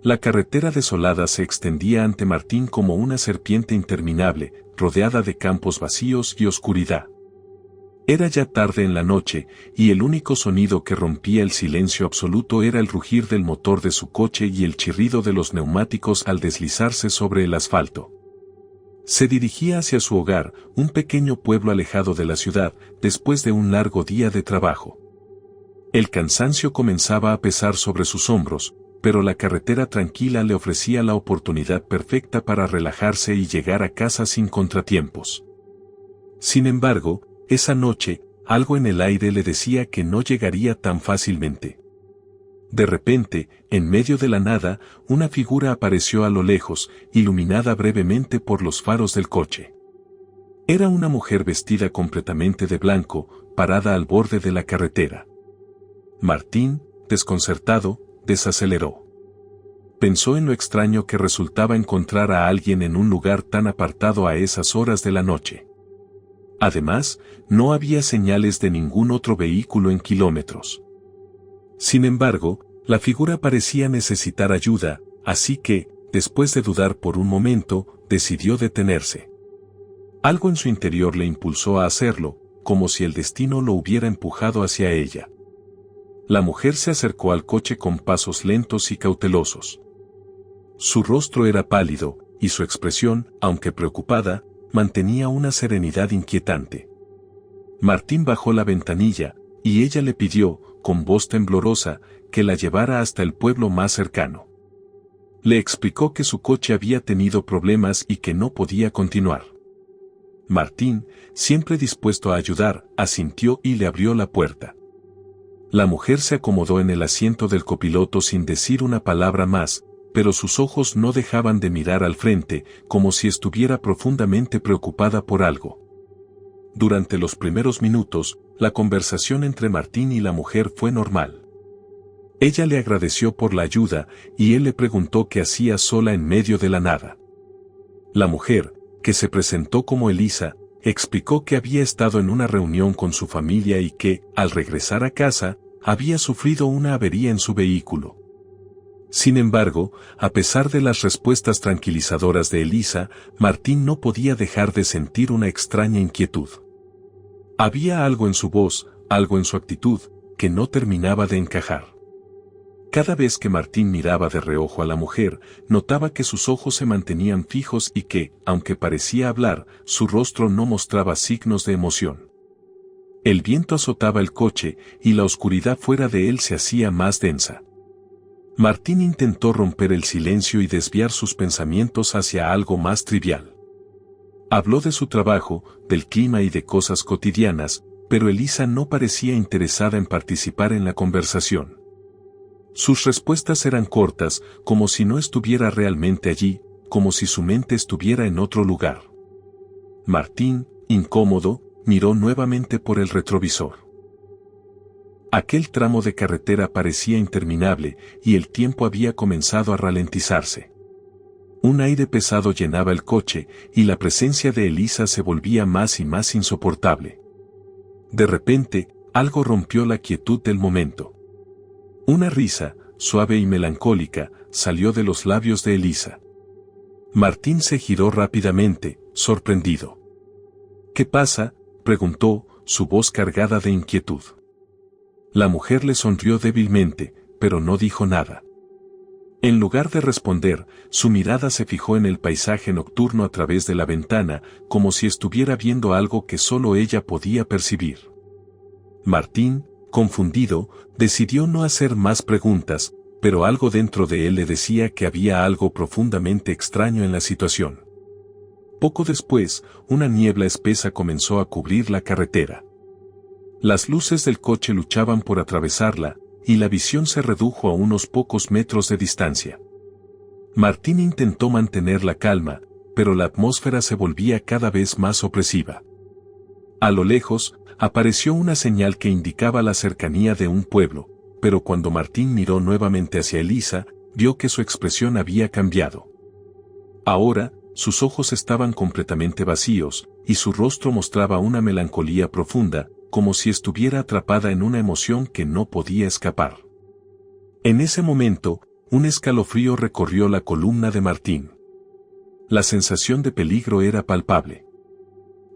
La carretera desolada se extendía ante Martín como una serpiente interminable, rodeada de campos vacíos y oscuridad. Era ya tarde en la noche, y el único sonido que rompía el silencio absoluto era el rugir del motor de su coche y el chirrido de los neumáticos al deslizarse sobre el asfalto. Se dirigía hacia su hogar, un pequeño pueblo alejado de la ciudad, después de un largo día de trabajo. El cansancio comenzaba a pesar sobre sus hombros, pero la carretera tranquila le ofrecía la oportunidad perfecta para relajarse y llegar a casa sin contratiempos. Sin embargo, esa noche, algo en el aire le decía que no llegaría tan fácilmente. De repente, en medio de la nada, una figura apareció a lo lejos, iluminada brevemente por los faros del coche. Era una mujer vestida completamente de blanco, parada al borde de la carretera. Martín, desconcertado, desaceleró. Pensó en lo extraño que resultaba encontrar a alguien en un lugar tan apartado a esas horas de la noche. Además, no había señales de ningún otro vehículo en kilómetros. Sin embargo, la figura parecía necesitar ayuda, así que, después de dudar por un momento, decidió detenerse. Algo en su interior le impulsó a hacerlo, como si el destino lo hubiera empujado hacia ella. La mujer se acercó al coche con pasos lentos y cautelosos. Su rostro era pálido, y su expresión, aunque preocupada, mantenía una serenidad inquietante. Martín bajó la ventanilla, y ella le pidió, con voz temblorosa, que la llevara hasta el pueblo más cercano. Le explicó que su coche había tenido problemas y que no podía continuar. Martín, siempre dispuesto a ayudar, asintió y le abrió la puerta. La mujer se acomodó en el asiento del copiloto sin decir una palabra más, pero sus ojos no dejaban de mirar al frente, como si estuviera profundamente preocupada por algo. Durante los primeros minutos, la conversación entre Martín y la mujer fue normal. Ella le agradeció por la ayuda, y él le preguntó qué hacía sola en medio de la nada. La mujer, que se presentó como Elisa, explicó que había estado en una reunión con su familia y que, al regresar a casa, había sufrido una avería en su vehículo. Sin embargo, a pesar de las respuestas tranquilizadoras de Elisa, Martín no podía dejar de sentir una extraña inquietud. Había algo en su voz, algo en su actitud, que no terminaba de encajar. Cada vez que Martín miraba de reojo a la mujer, notaba que sus ojos se mantenían fijos y que, aunque parecía hablar, su rostro no mostraba signos de emoción. El viento azotaba el coche, y la oscuridad fuera de él se hacía más densa. Martín intentó romper el silencio y desviar sus pensamientos hacia algo más trivial. Habló de su trabajo, del clima y de cosas cotidianas, pero Elisa no parecía interesada en participar en la conversación. Sus respuestas eran cortas, como si no estuviera realmente allí, como si su mente estuviera en otro lugar. Martín, incómodo, miró nuevamente por el retrovisor. Aquel tramo de carretera parecía interminable y el tiempo había comenzado a ralentizarse. Un aire pesado llenaba el coche y la presencia de Elisa se volvía más y más insoportable. De repente, algo rompió la quietud del momento. Una risa, suave y melancólica, salió de los labios de Elisa. Martín se giró rápidamente, sorprendido. ¿Qué pasa?, preguntó, su voz cargada de inquietud. La mujer le sonrió débilmente, pero no dijo nada. En lugar de responder, su mirada se fijó en el paisaje nocturno a través de la ventana, como si estuviera viendo algo que solo ella podía percibir. Martín, confundido, decidió no hacer más preguntas, pero algo dentro de él le decía que había algo profundamente extraño en la situación. Poco después, una niebla espesa comenzó a cubrir la carretera. Las luces del coche luchaban por atravesarla, y la visión se redujo a unos pocos metros de distancia. Martín intentó mantener la calma, pero la atmósfera se volvía cada vez más opresiva. A lo lejos, apareció una señal que indicaba la cercanía de un pueblo, pero cuando Martín miró nuevamente hacia Elisa, vio que su expresión había cambiado. Ahora, sus ojos estaban completamente vacíos, y su rostro mostraba una melancolía profunda, como si estuviera atrapada en una emoción que no podía escapar. En ese momento, un escalofrío recorrió la columna de Martín. La sensación de peligro era palpable.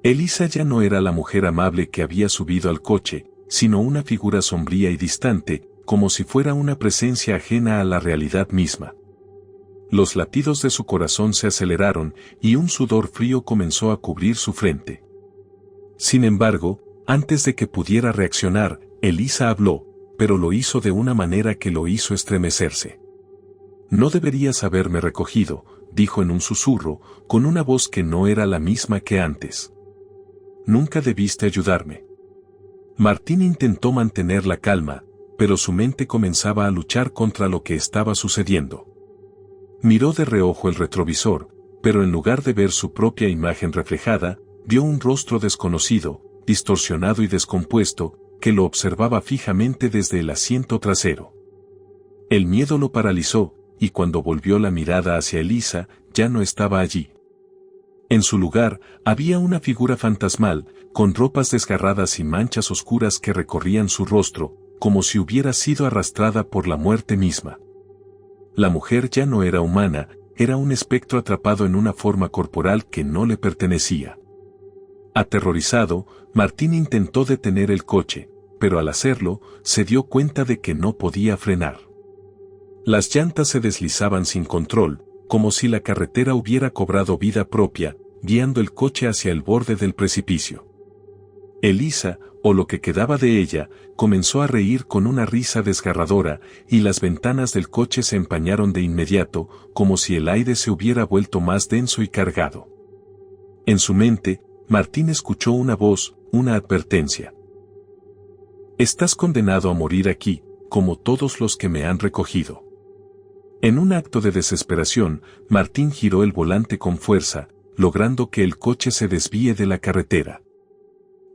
Elisa ya no era la mujer amable que había subido al coche, sino una figura sombría y distante, como si fuera una presencia ajena a la realidad misma. Los latidos de su corazón se aceleraron y un sudor frío comenzó a cubrir su frente. Sin embargo, antes de que pudiera reaccionar, Elisa habló, pero lo hizo de una manera que lo hizo estremecerse. «No deberías haberme recogido», dijo en un susurro, con una voz que no era la misma que antes. «Nunca debiste ayudarme». Martín intentó mantener la calma, pero su mente comenzaba a luchar contra lo que estaba sucediendo. Miró de reojo el retrovisor, pero en lugar de ver su propia imagen reflejada, vio un rostro desconocido, distorsionado y descompuesto, que lo observaba fijamente desde el asiento trasero. El miedo lo paralizó, y cuando volvió la mirada hacia Elisa, ya no estaba allí. En su lugar, había una figura fantasmal, con ropas desgarradas y manchas oscuras que recorrían su rostro, como si hubiera sido arrastrada por la muerte misma. La mujer ya no era humana, era un espectro atrapado en una forma corporal que no le pertenecía. Aterrorizado, Martín intentó detener el coche, pero al hacerlo, se dio cuenta de que no podía frenar. Las llantas se deslizaban sin control, como si la carretera hubiera cobrado vida propia, guiando el coche hacia el borde del precipicio. Elisa, o lo que quedaba de ella, comenzó a reír con una risa desgarradora, y las ventanas del coche se empañaron de inmediato, como si el aire se hubiera vuelto más denso y cargado. En su mente, Martín escuchó una voz, una advertencia. «Estás condenado a morir aquí, como todos los que me han recogido». En un acto de desesperación, Martín giró el volante con fuerza, logrando que el coche se desvíe de la carretera.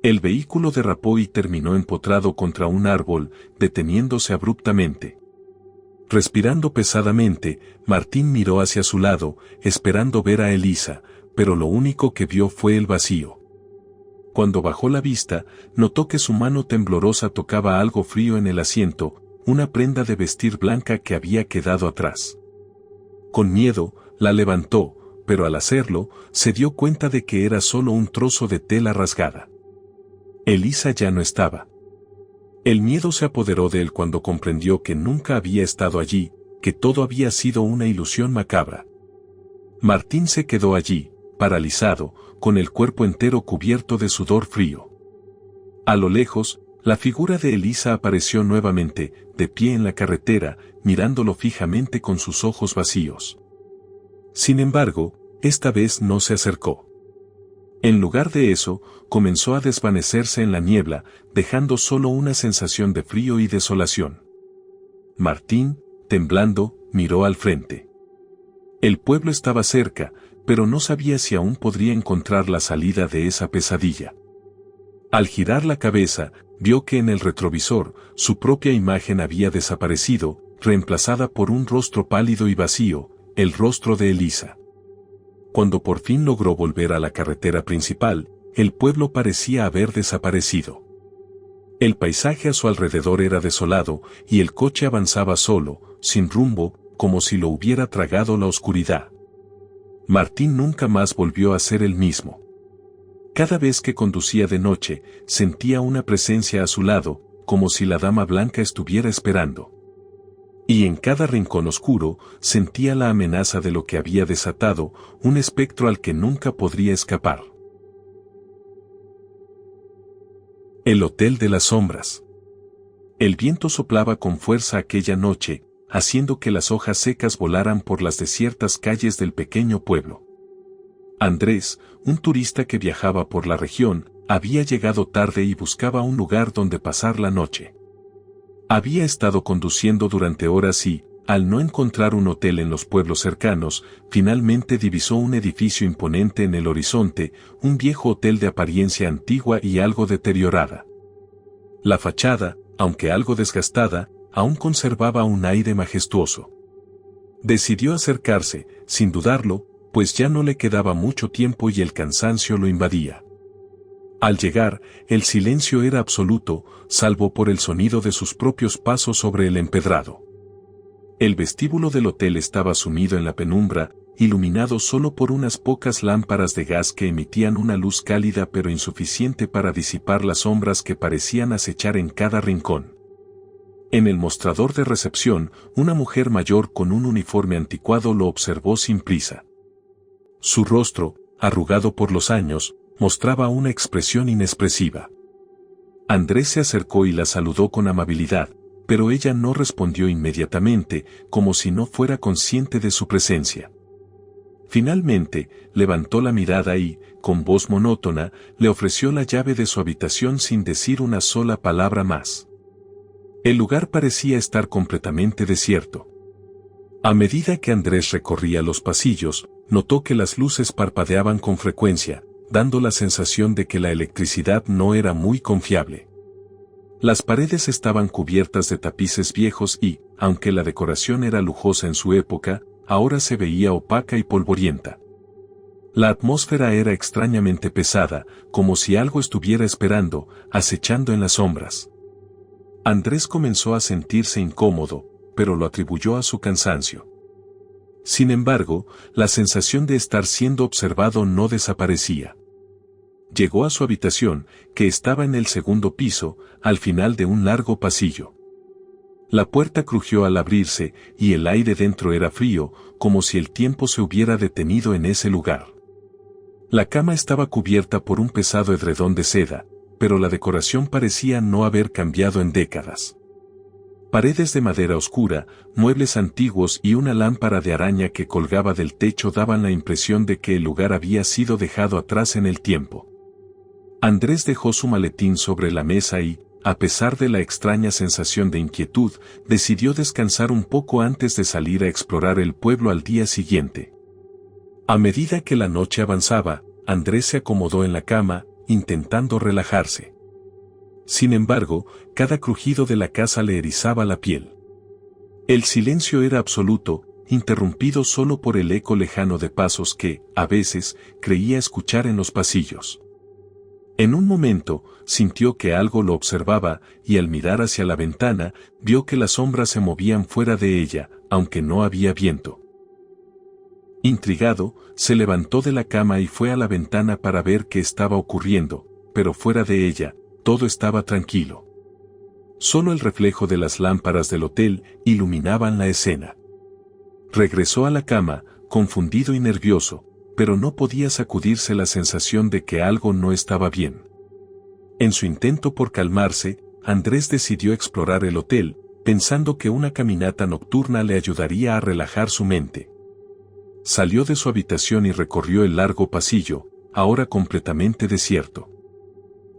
El vehículo derrapó y terminó empotrado contra un árbol, deteniéndose abruptamente. Respirando pesadamente, Martín miró hacia su lado, esperando ver a Elisa, pero lo único que vio fue el vacío. Cuando bajó la vista, notó que su mano temblorosa tocaba algo frío en el asiento, una prenda de vestir blanca que había quedado atrás. Con miedo, la levantó, pero al hacerlo, se dio cuenta de que era solo un trozo de tela rasgada. Elisa ya no estaba. El miedo se apoderó de él cuando comprendió que nunca había estado allí, que todo había sido una ilusión macabra. Martín se quedó allí, paralizado, con el cuerpo entero cubierto de sudor frío. A lo lejos, la figura de Elisa apareció nuevamente, de pie en la carretera, mirándolo fijamente con sus ojos vacíos. Sin embargo, esta vez no se acercó. En lugar de eso, comenzó a desvanecerse en la niebla, dejando solo una sensación de frío y desolación. Martín, temblando, miró al frente. El pueblo estaba cerca, pero no sabía si aún podría encontrar la salida de esa pesadilla. Al girar la cabeza, vio que en el retrovisor, su propia imagen había desaparecido, reemplazada por un rostro pálido y vacío, el rostro de Elisa. Cuando por fin logró volver a la carretera principal, el pueblo parecía haber desaparecido. El paisaje a su alrededor era desolado, y el coche avanzaba solo, sin rumbo, como si lo hubiera tragado la oscuridad. Martín nunca más volvió a ser el mismo. Cada vez que conducía de noche, sentía una presencia a su lado, como si la dama blanca estuviera esperando. Y en cada rincón oscuro, sentía la amenaza de lo que había desatado, un espectro al que nunca podría escapar. El Hotel de las Sombras. El viento soplaba con fuerza aquella noche, haciendo que las hojas secas volaran por las desiertas calles del pequeño pueblo. Andrés, un turista que viajaba por la región, había llegado tarde y buscaba un lugar donde pasar la noche. Había estado conduciendo durante horas y, al no encontrar un hotel en los pueblos cercanos, finalmente divisó un edificio imponente en el horizonte, un viejo hotel de apariencia antigua y algo deteriorada. La fachada, aunque algo desgastada, aún conservaba un aire majestuoso. Decidió acercarse, sin dudarlo, pues ya no le quedaba mucho tiempo y el cansancio lo invadía. Al llegar, el silencio era absoluto, salvo por el sonido de sus propios pasos sobre el empedrado. El vestíbulo del hotel estaba sumido en la penumbra, iluminado solo por unas pocas lámparas de gas que emitían una luz cálida pero insuficiente para disipar las sombras que parecían acechar en cada rincón. En el mostrador de recepción, una mujer mayor con un uniforme anticuado lo observó sin prisa. Su rostro, arrugado por los años, mostraba una expresión inexpresiva. Andrés se acercó y la saludó con amabilidad, pero ella no respondió inmediatamente, como si no fuera consciente de su presencia. Finalmente, levantó la mirada y, con voz monótona, le ofreció la llave de su habitación sin decir una sola palabra más. El lugar parecía estar completamente desierto. A medida que Andrés recorría los pasillos, notó que las luces parpadeaban con frecuencia, dando la sensación de que la electricidad no era muy confiable. Las paredes estaban cubiertas de tapices viejos y, aunque la decoración era lujosa en su época, ahora se veía opaca y polvorienta. La atmósfera era extrañamente pesada, como si algo estuviera esperando, acechando en las sombras. Andrés comenzó a sentirse incómodo, pero lo atribuyó a su cansancio. Sin embargo, la sensación de estar siendo observado no desaparecía. Llegó a su habitación, que estaba en el segundo piso, al final de un largo pasillo. La puerta crujió al abrirse, y el aire dentro era frío, como si el tiempo se hubiera detenido en ese lugar. La cama estaba cubierta por un pesado edredón de seda, pero la decoración parecía no haber cambiado en décadas. Paredes de madera oscura, muebles antiguos y una lámpara de araña que colgaba del techo daban la impresión de que el lugar había sido dejado atrás en el tiempo. Andrés dejó su maletín sobre la mesa y, a pesar de la extraña sensación de inquietud, decidió descansar un poco antes de salir a explorar el pueblo al día siguiente. A medida que la noche avanzaba, Andrés se acomodó en la cama, intentando relajarse. Sin embargo, cada crujido de la casa le erizaba la piel. El silencio era absoluto, interrumpido solo por el eco lejano de pasos que, a veces, creía escuchar en los pasillos. En un momento, sintió que algo lo observaba, y al mirar hacia la ventana, vio que las sombras se movían fuera de ella, aunque no había viento. Intrigado, se levantó de la cama y fue a la ventana para ver qué estaba ocurriendo, pero fuera de ella, todo estaba tranquilo. Solo el reflejo de las lámparas del hotel iluminaban la escena. Regresó a la cama, confundido y nervioso, pero no podía sacudirse la sensación de que algo no estaba bien. En su intento por calmarse, Andrés decidió explorar el hotel, pensando que una caminata nocturna le ayudaría a relajar su mente. Salió de su habitación y recorrió el largo pasillo, ahora completamente desierto.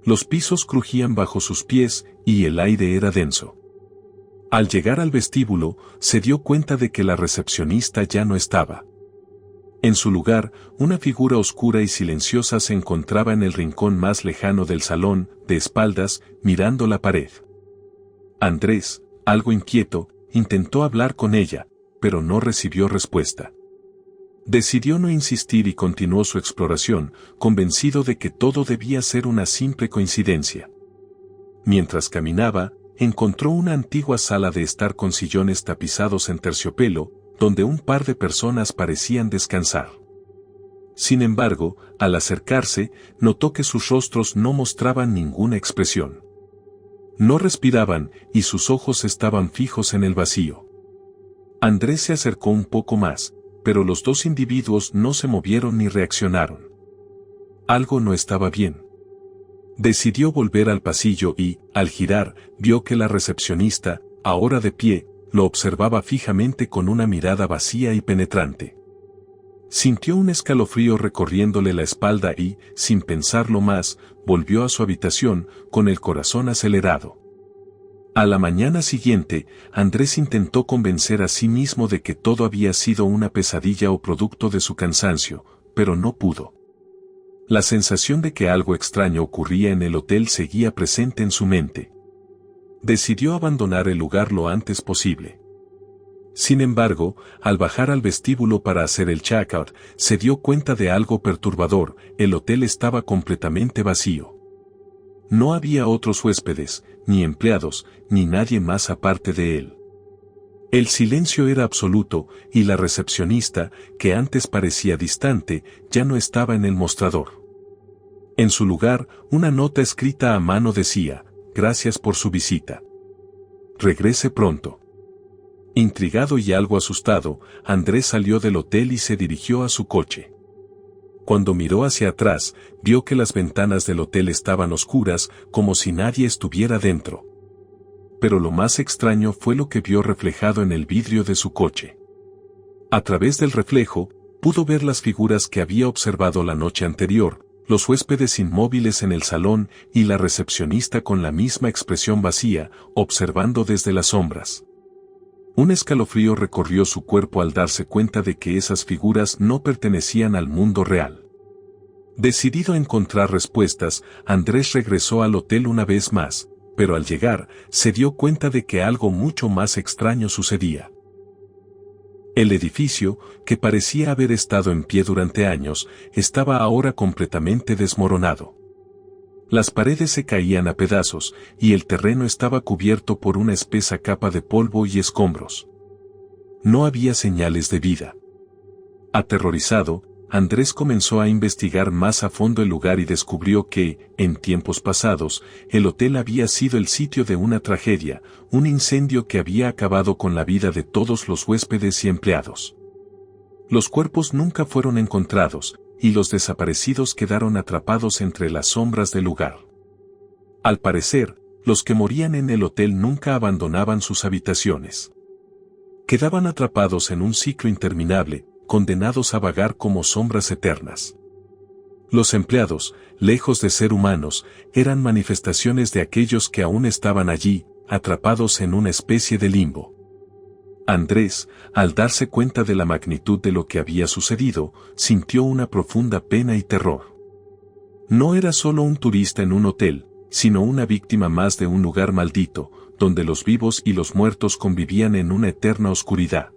Los pisos crujían bajo sus pies y el aire era denso. Al llegar al vestíbulo, se dio cuenta de que la recepcionista ya no estaba. En su lugar, una figura oscura y silenciosa se encontraba en el rincón más lejano del salón, de espaldas, mirando la pared. Andrés, algo inquieto, intentó hablar con ella, pero no recibió respuesta. Decidió no insistir y continuó su exploración, convencido de que todo debía ser una simple coincidencia. Mientras caminaba, encontró una antigua sala de estar con sillones tapizados en terciopelo, donde un par de personas parecían descansar. Sin embargo, al acercarse, notó que sus rostros no mostraban ninguna expresión. No respiraban, y sus ojos estaban fijos en el vacío. Andrés se acercó un poco más, pero los dos individuos no se movieron ni reaccionaron. Algo no estaba bien. Decidió volver al pasillo y, al girar, vio que la recepcionista, ahora de pie, lo observaba fijamente con una mirada vacía y penetrante. Sintió un escalofrío recorriéndole la espalda y, sin pensarlo más, volvió a su habitación, con el corazón acelerado. A la mañana siguiente, Andrés intentó convencer a sí mismo de que todo había sido una pesadilla o producto de su cansancio, pero no pudo. La sensación de que algo extraño ocurría en el hotel seguía presente en su mente. Decidió abandonar el lugar lo antes posible. Sin embargo, al bajar al vestíbulo para hacer el check-out, se dio cuenta de algo perturbador: el hotel estaba completamente vacío. No había otros huéspedes, ni empleados, ni nadie más aparte de él. El silencio era absoluto, y la recepcionista, que antes parecía distante, ya no estaba en el mostrador. En su lugar, una nota escrita a mano decía: «Gracias por su visita. Regrese pronto». Intrigado y algo asustado, Andrés salió del hotel y se dirigió a su coche. Cuando miró hacia atrás, vio que las ventanas del hotel estaban oscuras, como si nadie estuviera dentro. Pero lo más extraño fue lo que vio reflejado en el vidrio de su coche. A través del reflejo, pudo ver las figuras que había observado la noche anterior, los huéspedes inmóviles en el salón y la recepcionista con la misma expresión vacía, observando desde las sombras. Un escalofrío recorrió su cuerpo al darse cuenta de que esas figuras no pertenecían al mundo real. Decidido a encontrar respuestas, Andrés regresó al hotel una vez más, pero al llegar, se dio cuenta de que algo mucho más extraño sucedía. El edificio, que parecía haber estado en pie durante años, estaba ahora completamente desmoronado. Las paredes se caían a pedazos, y el terreno estaba cubierto por una espesa capa de polvo y escombros. No había señales de vida. Aterrorizado, Andrés comenzó a investigar más a fondo el lugar y descubrió que, en tiempos pasados, el hotel había sido el sitio de una tragedia, un incendio que había acabado con la vida de todos los huéspedes y empleados. Los cuerpos nunca fueron encontrados, y los desaparecidos quedaron atrapados entre las sombras del lugar. Al parecer, los que morían en el hotel nunca abandonaban sus habitaciones. Quedaban atrapados en un ciclo interminable, condenados a vagar como sombras eternas. Los empleados, lejos de ser humanos, eran manifestaciones de aquellos que aún estaban allí, atrapados en una especie de limbo. Andrés, al darse cuenta de la magnitud de lo que había sucedido, sintió una profunda pena y terror. No era solo un turista en un hotel, sino una víctima más de un lugar maldito, donde los vivos y los muertos convivían en una eterna oscuridad.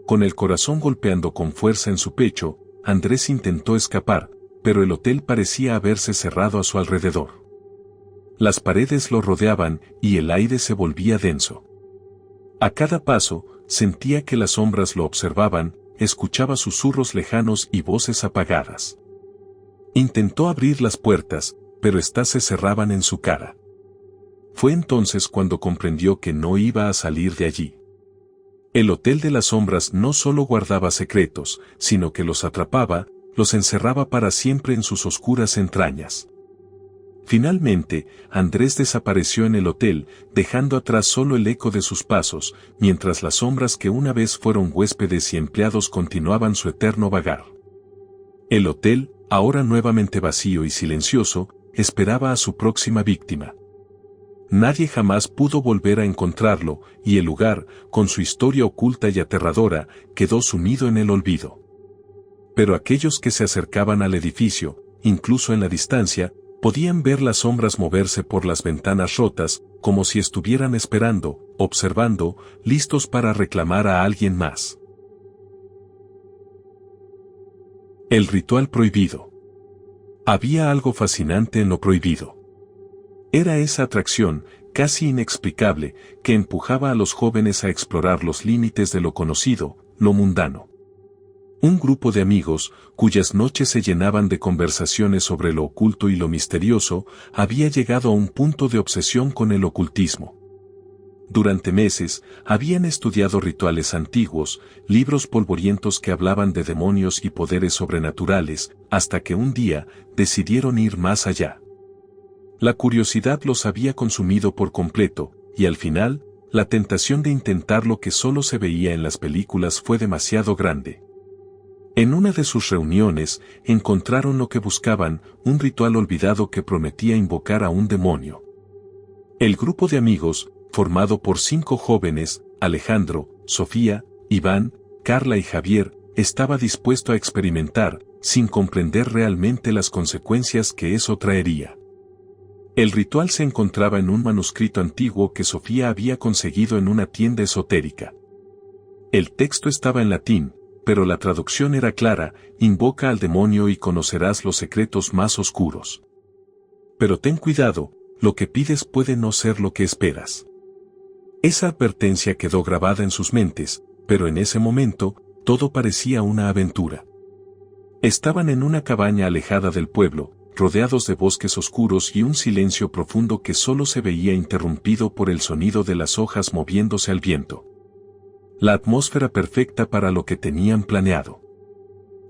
Con el corazón golpeando con fuerza en su pecho, Andrés intentó escapar, pero el hotel parecía haberse cerrado a su alrededor. Las paredes lo rodeaban y el aire se volvía denso. A cada paso, sentía que las sombras lo observaban, escuchaba susurros lejanos y voces apagadas. Intentó abrir las puertas, pero éstas se cerraban en su cara. Fue entonces cuando comprendió que no iba a salir de allí. El Hotel de las Sombras no solo guardaba secretos, sino que los atrapaba, los encerraba para siempre en sus oscuras entrañas. Finalmente, Andrés desapareció en el hotel, dejando atrás solo el eco de sus pasos, mientras las sombras que una vez fueron huéspedes y empleados continuaban su eterno vagar. El hotel, ahora nuevamente vacío y silencioso, esperaba a su próxima víctima. Nadie jamás pudo volver a encontrarlo, y el lugar, con su historia oculta y aterradora, quedó sumido en el olvido. Pero aquellos que se acercaban al edificio, incluso en la distancia, podían ver las sombras moverse por las ventanas rotas, como si estuvieran esperando, observando, listos para reclamar a alguien más. El ritual prohibido. Había algo fascinante en lo prohibido. Era esa atracción, casi inexplicable, que empujaba a los jóvenes a explorar los límites de lo conocido, lo mundano. Un grupo de amigos, cuyas noches se llenaban de conversaciones sobre lo oculto y lo misterioso, había llegado a un punto de obsesión con el ocultismo. Durante meses, habían estudiado rituales antiguos, libros polvorientos que hablaban de demonios y poderes sobrenaturales, hasta que un día, decidieron ir más allá. La curiosidad los había consumido por completo, y al final, la tentación de intentar lo que solo se veía en las películas fue demasiado grande. En una de sus reuniones, encontraron lo que buscaban, un ritual olvidado que prometía invocar a un demonio. El grupo de amigos, formado por 5 jóvenes, Alejandro, Sofía, Iván, Carla y Javier, estaba dispuesto a experimentar, sin comprender realmente las consecuencias que eso traería. El ritual se encontraba en un manuscrito antiguo que Sofía había conseguido en una tienda esotérica. El texto estaba en latín, pero la traducción era clara: invoca al demonio y conocerás los secretos más oscuros. Pero ten cuidado, lo que pides puede no ser lo que esperas. Esa advertencia quedó grabada en sus mentes, pero en ese momento, todo parecía una aventura. Estaban en una cabaña alejada del pueblo, rodeados de bosques oscuros y un silencio profundo que solo se veía interrumpido por el sonido de las hojas moviéndose al viento. La atmósfera perfecta para lo que tenían planeado.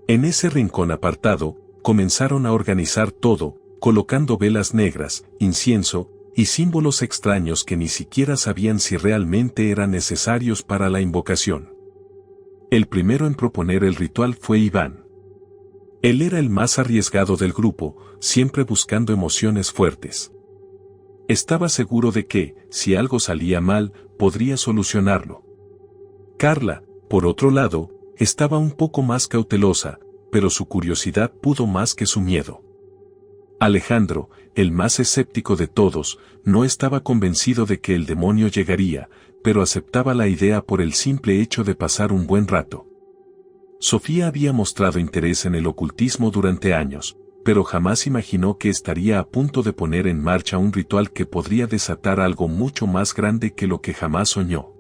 En ese rincón apartado, comenzaron a organizar todo, colocando velas negras, incienso, y símbolos extraños que ni siquiera sabían si realmente eran necesarios para la invocación. El primero en proponer el ritual fue Iván. Él era el más arriesgado del grupo, siempre buscando emociones fuertes. Estaba seguro de que, si algo salía mal, podría solucionarlo. Carla, por otro lado, estaba un poco más cautelosa, pero su curiosidad pudo más que su miedo. Alejandro, el más escéptico de todos, no estaba convencido de que el demonio llegaría, pero aceptaba la idea por el simple hecho de pasar un buen rato. Sofía había mostrado interés en el ocultismo durante años, pero jamás imaginó que estaría a punto de poner en marcha un ritual que podría desatar algo mucho más grande que lo que jamás soñó.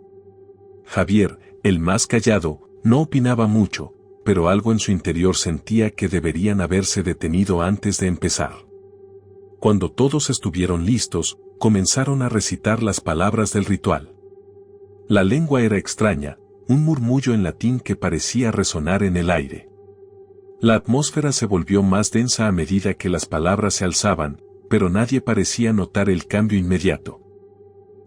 Javier, el más callado, no opinaba mucho, pero algo en su interior sentía que deberían haberse detenido antes de empezar. Cuando todos estuvieron listos, comenzaron a recitar las palabras del ritual. La lengua era extraña, un murmullo en latín que parecía resonar en el aire. La atmósfera se volvió más densa a medida que las palabras se alzaban, pero nadie parecía notar el cambio inmediato.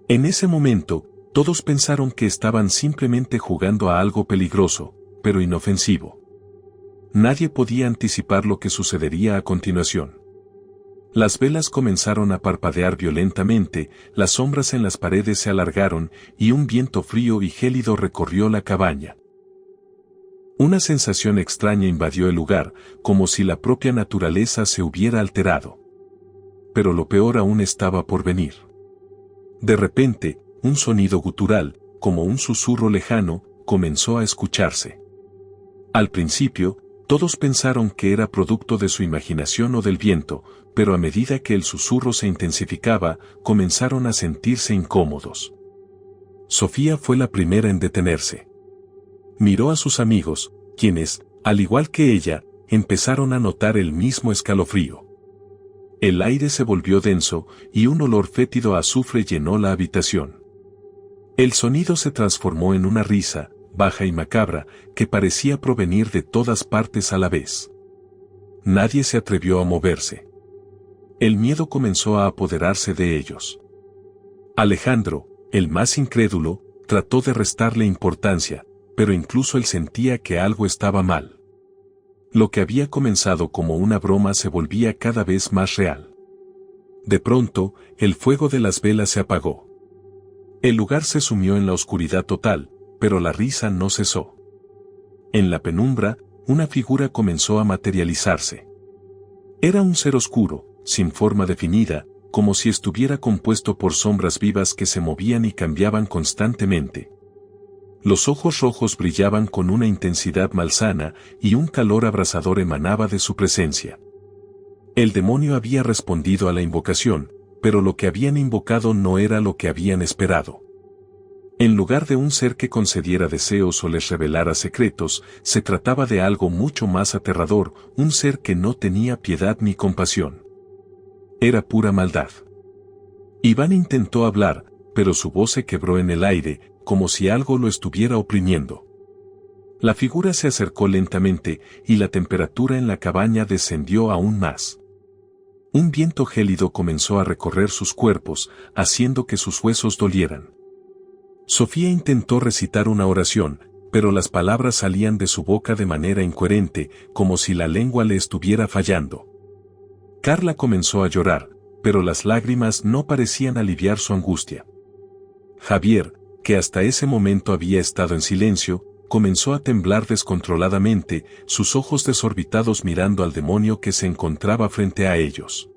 En ese momento, todos pensaron que estaban simplemente jugando a algo peligroso, pero inofensivo. Nadie podía anticipar lo que sucedería a continuación. Las velas comenzaron a parpadear violentamente, las sombras en las paredes se alargaron, y un viento frío y gélido recorrió la cabaña. Una sensación extraña invadió el lugar, como si la propia naturaleza se hubiera alterado. Pero lo peor aún estaba por venir. De repente, un sonido gutural, como un susurro lejano, comenzó a escucharse. Al principio, todos pensaron que era producto de su imaginación o del viento, pero a medida que el susurro se intensificaba, comenzaron a sentirse incómodos. Sofía fue la primera en detenerse. Miró a sus amigos, quienes, al igual que ella, empezaron a notar el mismo escalofrío. El aire se volvió denso, y un olor fétido a azufre llenó la habitación. El sonido se transformó en una risa, baja y macabra, que parecía provenir de todas partes a la vez. Nadie se atrevió a moverse. El miedo comenzó a apoderarse de ellos. Alejandro, el más incrédulo, trató de restarle importancia, pero incluso él sentía que algo estaba mal. Lo que había comenzado como una broma se volvía cada vez más real. De pronto, el fuego de las velas se apagó. El lugar se sumió en la oscuridad total, pero la risa no cesó. En la penumbra, una figura comenzó a materializarse. Era un ser oscuro, sin forma definida, como si estuviera compuesto por sombras vivas que se movían y cambiaban constantemente. Los ojos rojos brillaban con una intensidad malsana y un calor abrasador emanaba de su presencia. El demonio había respondido a la invocación, pero lo que habían invocado no era lo que habían esperado. En lugar de un ser que concediera deseos o les revelara secretos, se trataba de algo mucho más aterrador, un ser que no tenía piedad ni compasión. Era pura maldad. Iván intentó hablar, pero su voz se quebró en el aire, como si algo lo estuviera oprimiendo. La figura se acercó lentamente, y la temperatura en la cabaña descendió aún más. Un viento gélido comenzó a recorrer sus cuerpos, haciendo que sus huesos dolieran. Sofía intentó recitar una oración, pero las palabras salían de su boca de manera incoherente, como si la lengua le estuviera fallando. Carla comenzó a llorar, pero las lágrimas no parecían aliviar su angustia. Javier, que hasta ese momento había estado en silencio, comenzó a temblar descontroladamente, sus ojos desorbitados mirando al demonio que se encontraba frente a ellos.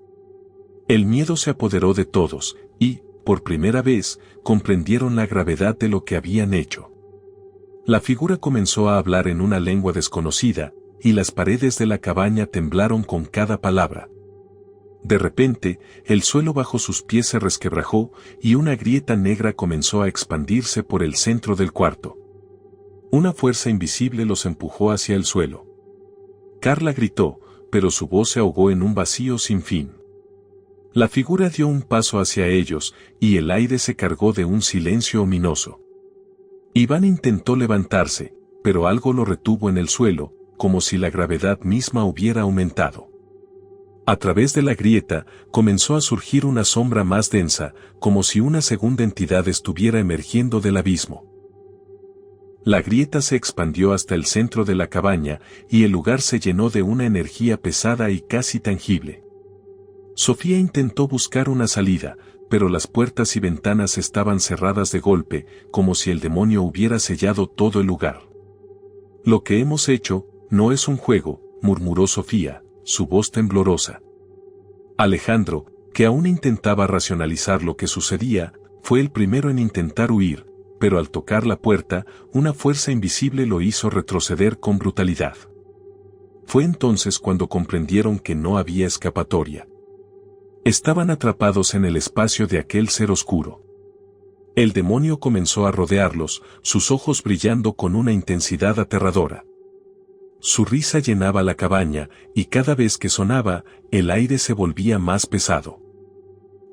El miedo se apoderó de todos, y, por primera vez, comprendieron la gravedad de lo que habían hecho. La figura comenzó a hablar en una lengua desconocida, y las paredes de la cabaña temblaron con cada palabra. De repente, el suelo bajo sus pies se resquebrajó, y una grieta negra comenzó a expandirse por el centro del cuarto. Una fuerza invisible los empujó hacia el suelo. Carla gritó, pero su voz se ahogó en un vacío sin fin. La figura dio un paso hacia ellos, y el aire se cargó de un silencio ominoso. Iván intentó levantarse, pero algo lo retuvo en el suelo, como si la gravedad misma hubiera aumentado. A través de la grieta, comenzó a surgir una sombra más densa, como si una segunda entidad estuviera emergiendo del abismo. La grieta se expandió hasta el centro de la cabaña, y el lugar se llenó de una energía pesada y casi tangible. Sofía intentó buscar una salida, pero las puertas y ventanas estaban cerradas de golpe, como si el demonio hubiera sellado todo el lugar. «Lo que hemos hecho, no es un juego», murmuró Sofía, su voz temblorosa. Alejandro, que aún intentaba racionalizar lo que sucedía, fue el primero en intentar huir, pero al tocar la puerta, una fuerza invisible lo hizo retroceder con brutalidad. Fue entonces cuando comprendieron que no había escapatoria. Estaban atrapados en el espacio de aquel ser oscuro. El demonio comenzó a rodearlos, sus ojos brillando con una intensidad aterradora. Su risa llenaba la cabaña, y cada vez que sonaba, el aire se volvía más pesado.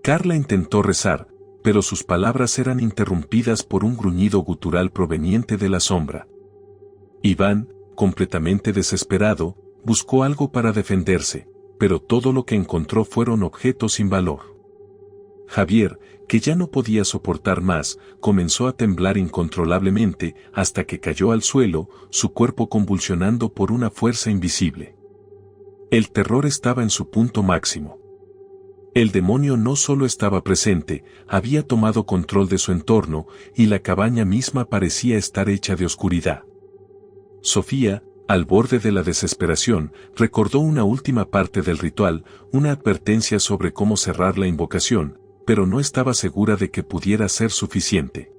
Carla intentó rezar, pero sus palabras eran interrumpidas por un gruñido gutural proveniente de la sombra. Iván, completamente desesperado, buscó algo para defenderse, pero todo lo que encontró fueron objetos sin valor. Javier, que ya no podía soportar más, comenzó a temblar incontrolablemente hasta que cayó al suelo, su cuerpo convulsionando por una fuerza invisible. El terror estaba en su punto máximo. El demonio no solo estaba presente, había tomado control de su entorno, y la cabaña misma parecía estar hecha de oscuridad. Sofía, al borde de la desesperación, recordó una última parte del ritual, una advertencia sobre cómo cerrar la invocación, pero no estaba segura de que pudiera ser suficiente.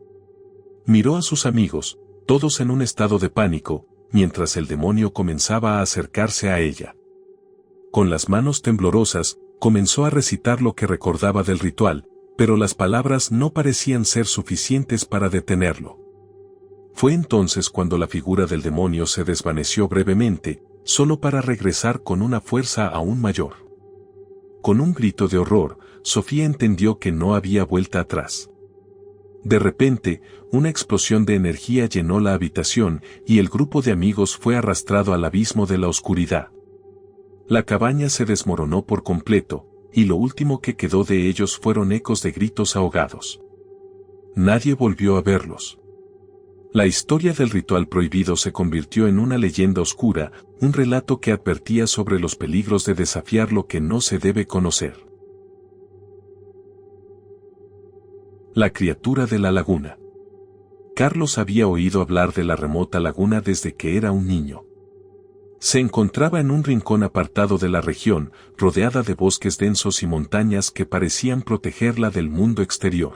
Miró a sus amigos, todos en un estado de pánico, mientras el demonio comenzaba a acercarse a ella. Con las manos temblorosas, comenzó a recitar lo que recordaba del ritual, pero las palabras no parecían ser suficientes para detenerlo. Fue entonces cuando la figura del demonio se desvaneció brevemente, solo para regresar con una fuerza aún mayor. Con un grito de horror, Sofía entendió que no había vuelta atrás. De repente, una explosión de energía llenó la habitación y el grupo de amigos fue arrastrado al abismo de la oscuridad. La cabaña se desmoronó por completo, y lo último que quedó de ellos fueron ecos de gritos ahogados. Nadie volvió a verlos. La historia del ritual prohibido se convirtió en una leyenda oscura, un relato que advertía sobre los peligros de desafiar lo que no se debe conocer. La criatura de la laguna. Carlos había oído hablar de la remota laguna desde que era un niño. Se encontraba en un rincón apartado de la región, rodeada de bosques densos y montañas que parecían protegerla del mundo exterior.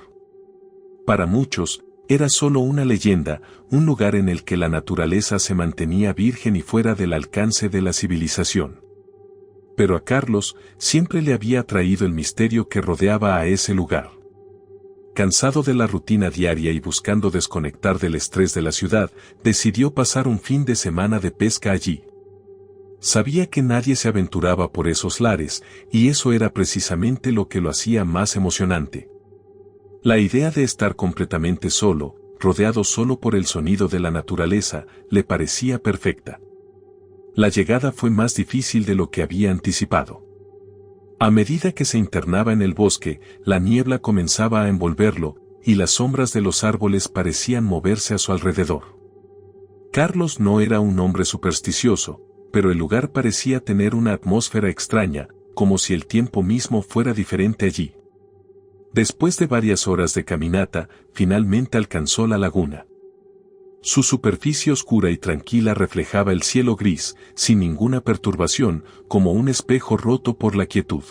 Para muchos, era solo una leyenda, un lugar en el que la naturaleza se mantenía virgen y fuera del alcance de la civilización. Pero a Carlos siempre le había atraído el misterio que rodeaba a ese lugar. Cansado de la rutina diaria y buscando desconectar del estrés de la ciudad, decidió pasar un fin de semana de pesca allí. Sabía que nadie se aventuraba por esos lares, y eso era precisamente lo que lo hacía más emocionante. La idea de estar completamente solo, rodeado solo por el sonido de la naturaleza, le parecía perfecta. La llegada fue más difícil de lo que había anticipado. A medida que se internaba en el bosque, la niebla comenzaba a envolverlo, y las sombras de los árboles parecían moverse a su alrededor. Carlos no era un hombre supersticioso, pero el lugar parecía tener una atmósfera extraña, como si el tiempo mismo fuera diferente allí. Después de varias horas de caminata, finalmente alcanzó la laguna. Su superficie oscura y tranquila reflejaba el cielo gris, sin ninguna perturbación, como un espejo roto por la quietud.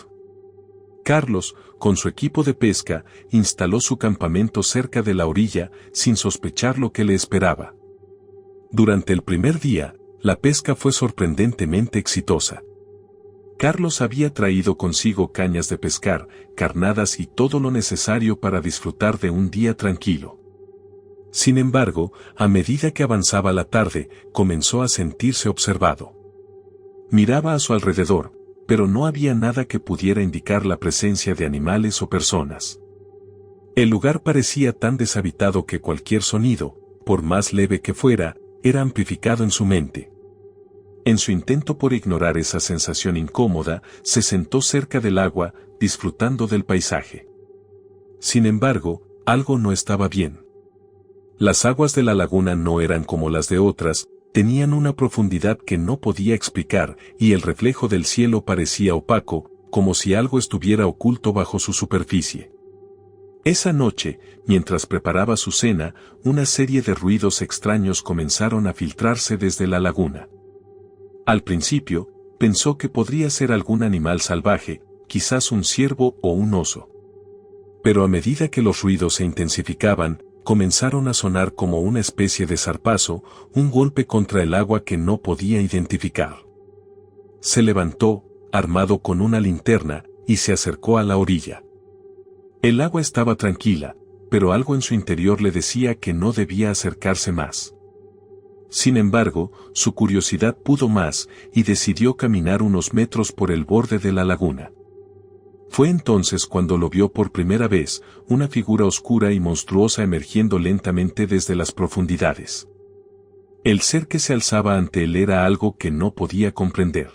Carlos, con su equipo de pesca, instaló su campamento cerca de la orilla, sin sospechar lo que le esperaba. Durante el primer día, la pesca fue sorprendentemente exitosa. Carlos había traído consigo cañas de pescar, carnadas y todo lo necesario para disfrutar de un día tranquilo. Sin embargo, a medida que avanzaba la tarde, comenzó a sentirse observado. Miraba a su alrededor, pero no había nada que pudiera indicar la presencia de animales o personas. El lugar parecía tan deshabitado que cualquier sonido, por más leve que fuera, era amplificado en su mente. En su intento por ignorar esa sensación incómoda, se sentó cerca del agua, disfrutando del paisaje. Sin embargo, algo no estaba bien. Las aguas de la laguna no eran como las de otras, tenían una profundidad que no podía explicar, y el reflejo del cielo parecía opaco, como si algo estuviera oculto bajo su superficie. Esa noche, mientras preparaba su cena, una serie de ruidos extraños comenzaron a filtrarse desde la laguna. Al principio, pensó que podría ser algún animal salvaje, quizás un ciervo o un oso. Pero a medida que los ruidos se intensificaban, comenzaron a sonar como una especie de zarpazo, un golpe contra el agua que no podía identificar. Se levantó, armado con una linterna, y se acercó a la orilla. El agua estaba tranquila, pero algo en su interior le decía que no debía acercarse más. Sin embargo, su curiosidad pudo más, y decidió caminar unos metros por el borde de la laguna. Fue entonces cuando lo vio por primera vez, una figura oscura y monstruosa emergiendo lentamente desde las profundidades. El ser que se alzaba ante él era algo que no podía comprender.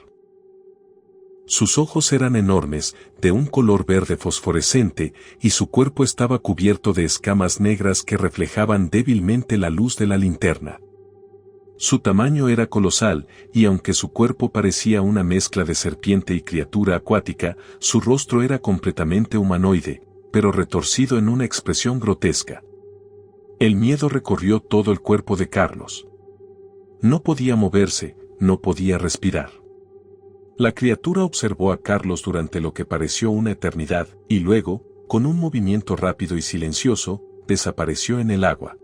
Sus ojos eran enormes, de un color verde fosforescente, y su cuerpo estaba cubierto de escamas negras que reflejaban débilmente la luz de la linterna. Su tamaño era colosal, y aunque su cuerpo parecía una mezcla de serpiente y criatura acuática, su rostro era completamente humanoide, pero retorcido en una expresión grotesca. El miedo recorrió todo el cuerpo de Carlos. No podía moverse, no podía respirar. La criatura observó a Carlos durante lo que pareció una eternidad, y luego, con un movimiento rápido y silencioso, desapareció en el agua.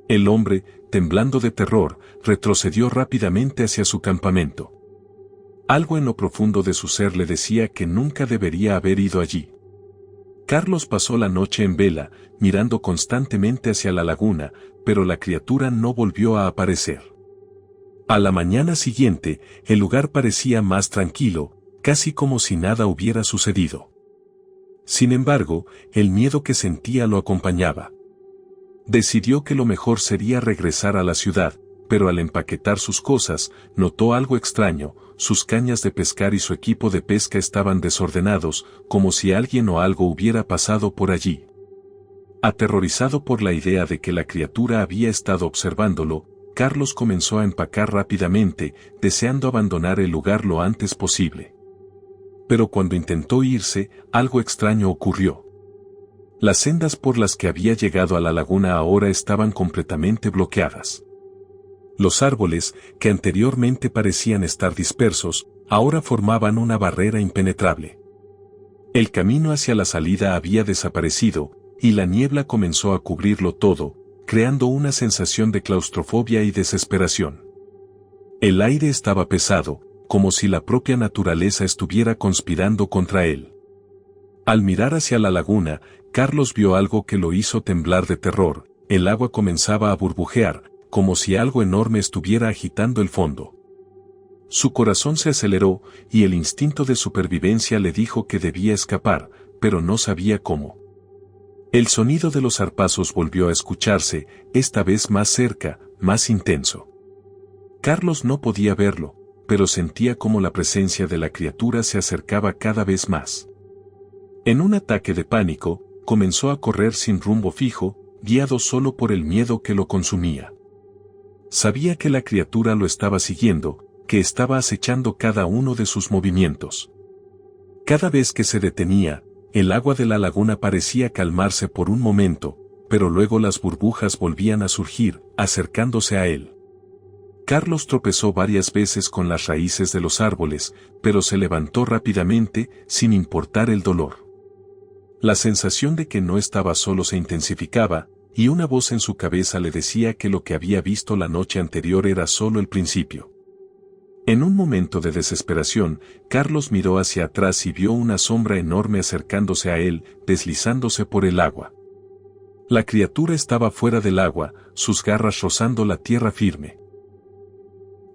El hombre, temblando de terror, retrocedió rápidamente hacia su campamento. Algo en lo profundo de su ser le decía que nunca debería haber ido allí. Carlos pasó la noche en vela, mirando constantemente hacia la laguna, pero la criatura no volvió a aparecer. A la mañana siguiente, el lugar parecía más tranquilo, casi como si nada hubiera sucedido. Sin embargo, el miedo que sentía lo acompañaba. Decidió que lo mejor sería regresar a la ciudad, pero al empaquetar sus cosas, notó algo extraño: sus cañas de pescar y su equipo de pesca estaban desordenados, como si alguien o algo hubiera pasado por allí. Aterrorizado por la idea de que la criatura había estado observándolo, Carlos comenzó a empacar rápidamente, deseando abandonar el lugar lo antes posible. Pero cuando intentó irse, algo extraño ocurrió. Las sendas por las que había llegado a la laguna ahora estaban completamente bloqueadas. Los árboles, que anteriormente parecían estar dispersos, ahora formaban una barrera impenetrable. El camino hacia la salida había desaparecido, y la niebla comenzó a cubrirlo todo, creando una sensación de claustrofobia y desesperación. El aire estaba pesado, como si la propia naturaleza estuviera conspirando contra él. Al mirar hacia la laguna, Carlos vio algo que lo hizo temblar de terror. El agua comenzaba a burbujear, como si algo enorme estuviera agitando el fondo. Su corazón se aceleró, y el instinto de supervivencia le dijo que debía escapar, pero no sabía cómo. El sonido de los zarpazos volvió a escucharse, esta vez más cerca, más intenso. Carlos no podía verlo, pero sentía como la presencia de la criatura se acercaba cada vez más. En un ataque de pánico, comenzó a correr sin rumbo fijo, guiado solo por el miedo que lo consumía. Sabía que la criatura lo estaba siguiendo, que estaba acechando cada uno de sus movimientos. Cada vez que se detenía, el agua de la laguna parecía calmarse por un momento, pero luego las burbujas volvían a surgir, acercándose a él. Carlos tropezó varias veces con las raíces de los árboles, pero se levantó rápidamente, sin importar el dolor. La sensación de que no estaba solo se intensificaba, y una voz en su cabeza le decía que lo que había visto la noche anterior era solo el principio. En un momento de desesperación, Carlos miró hacia atrás y vio una sombra enorme acercándose a él, deslizándose por el agua. La criatura estaba fuera del agua, sus garras rozando la tierra firme.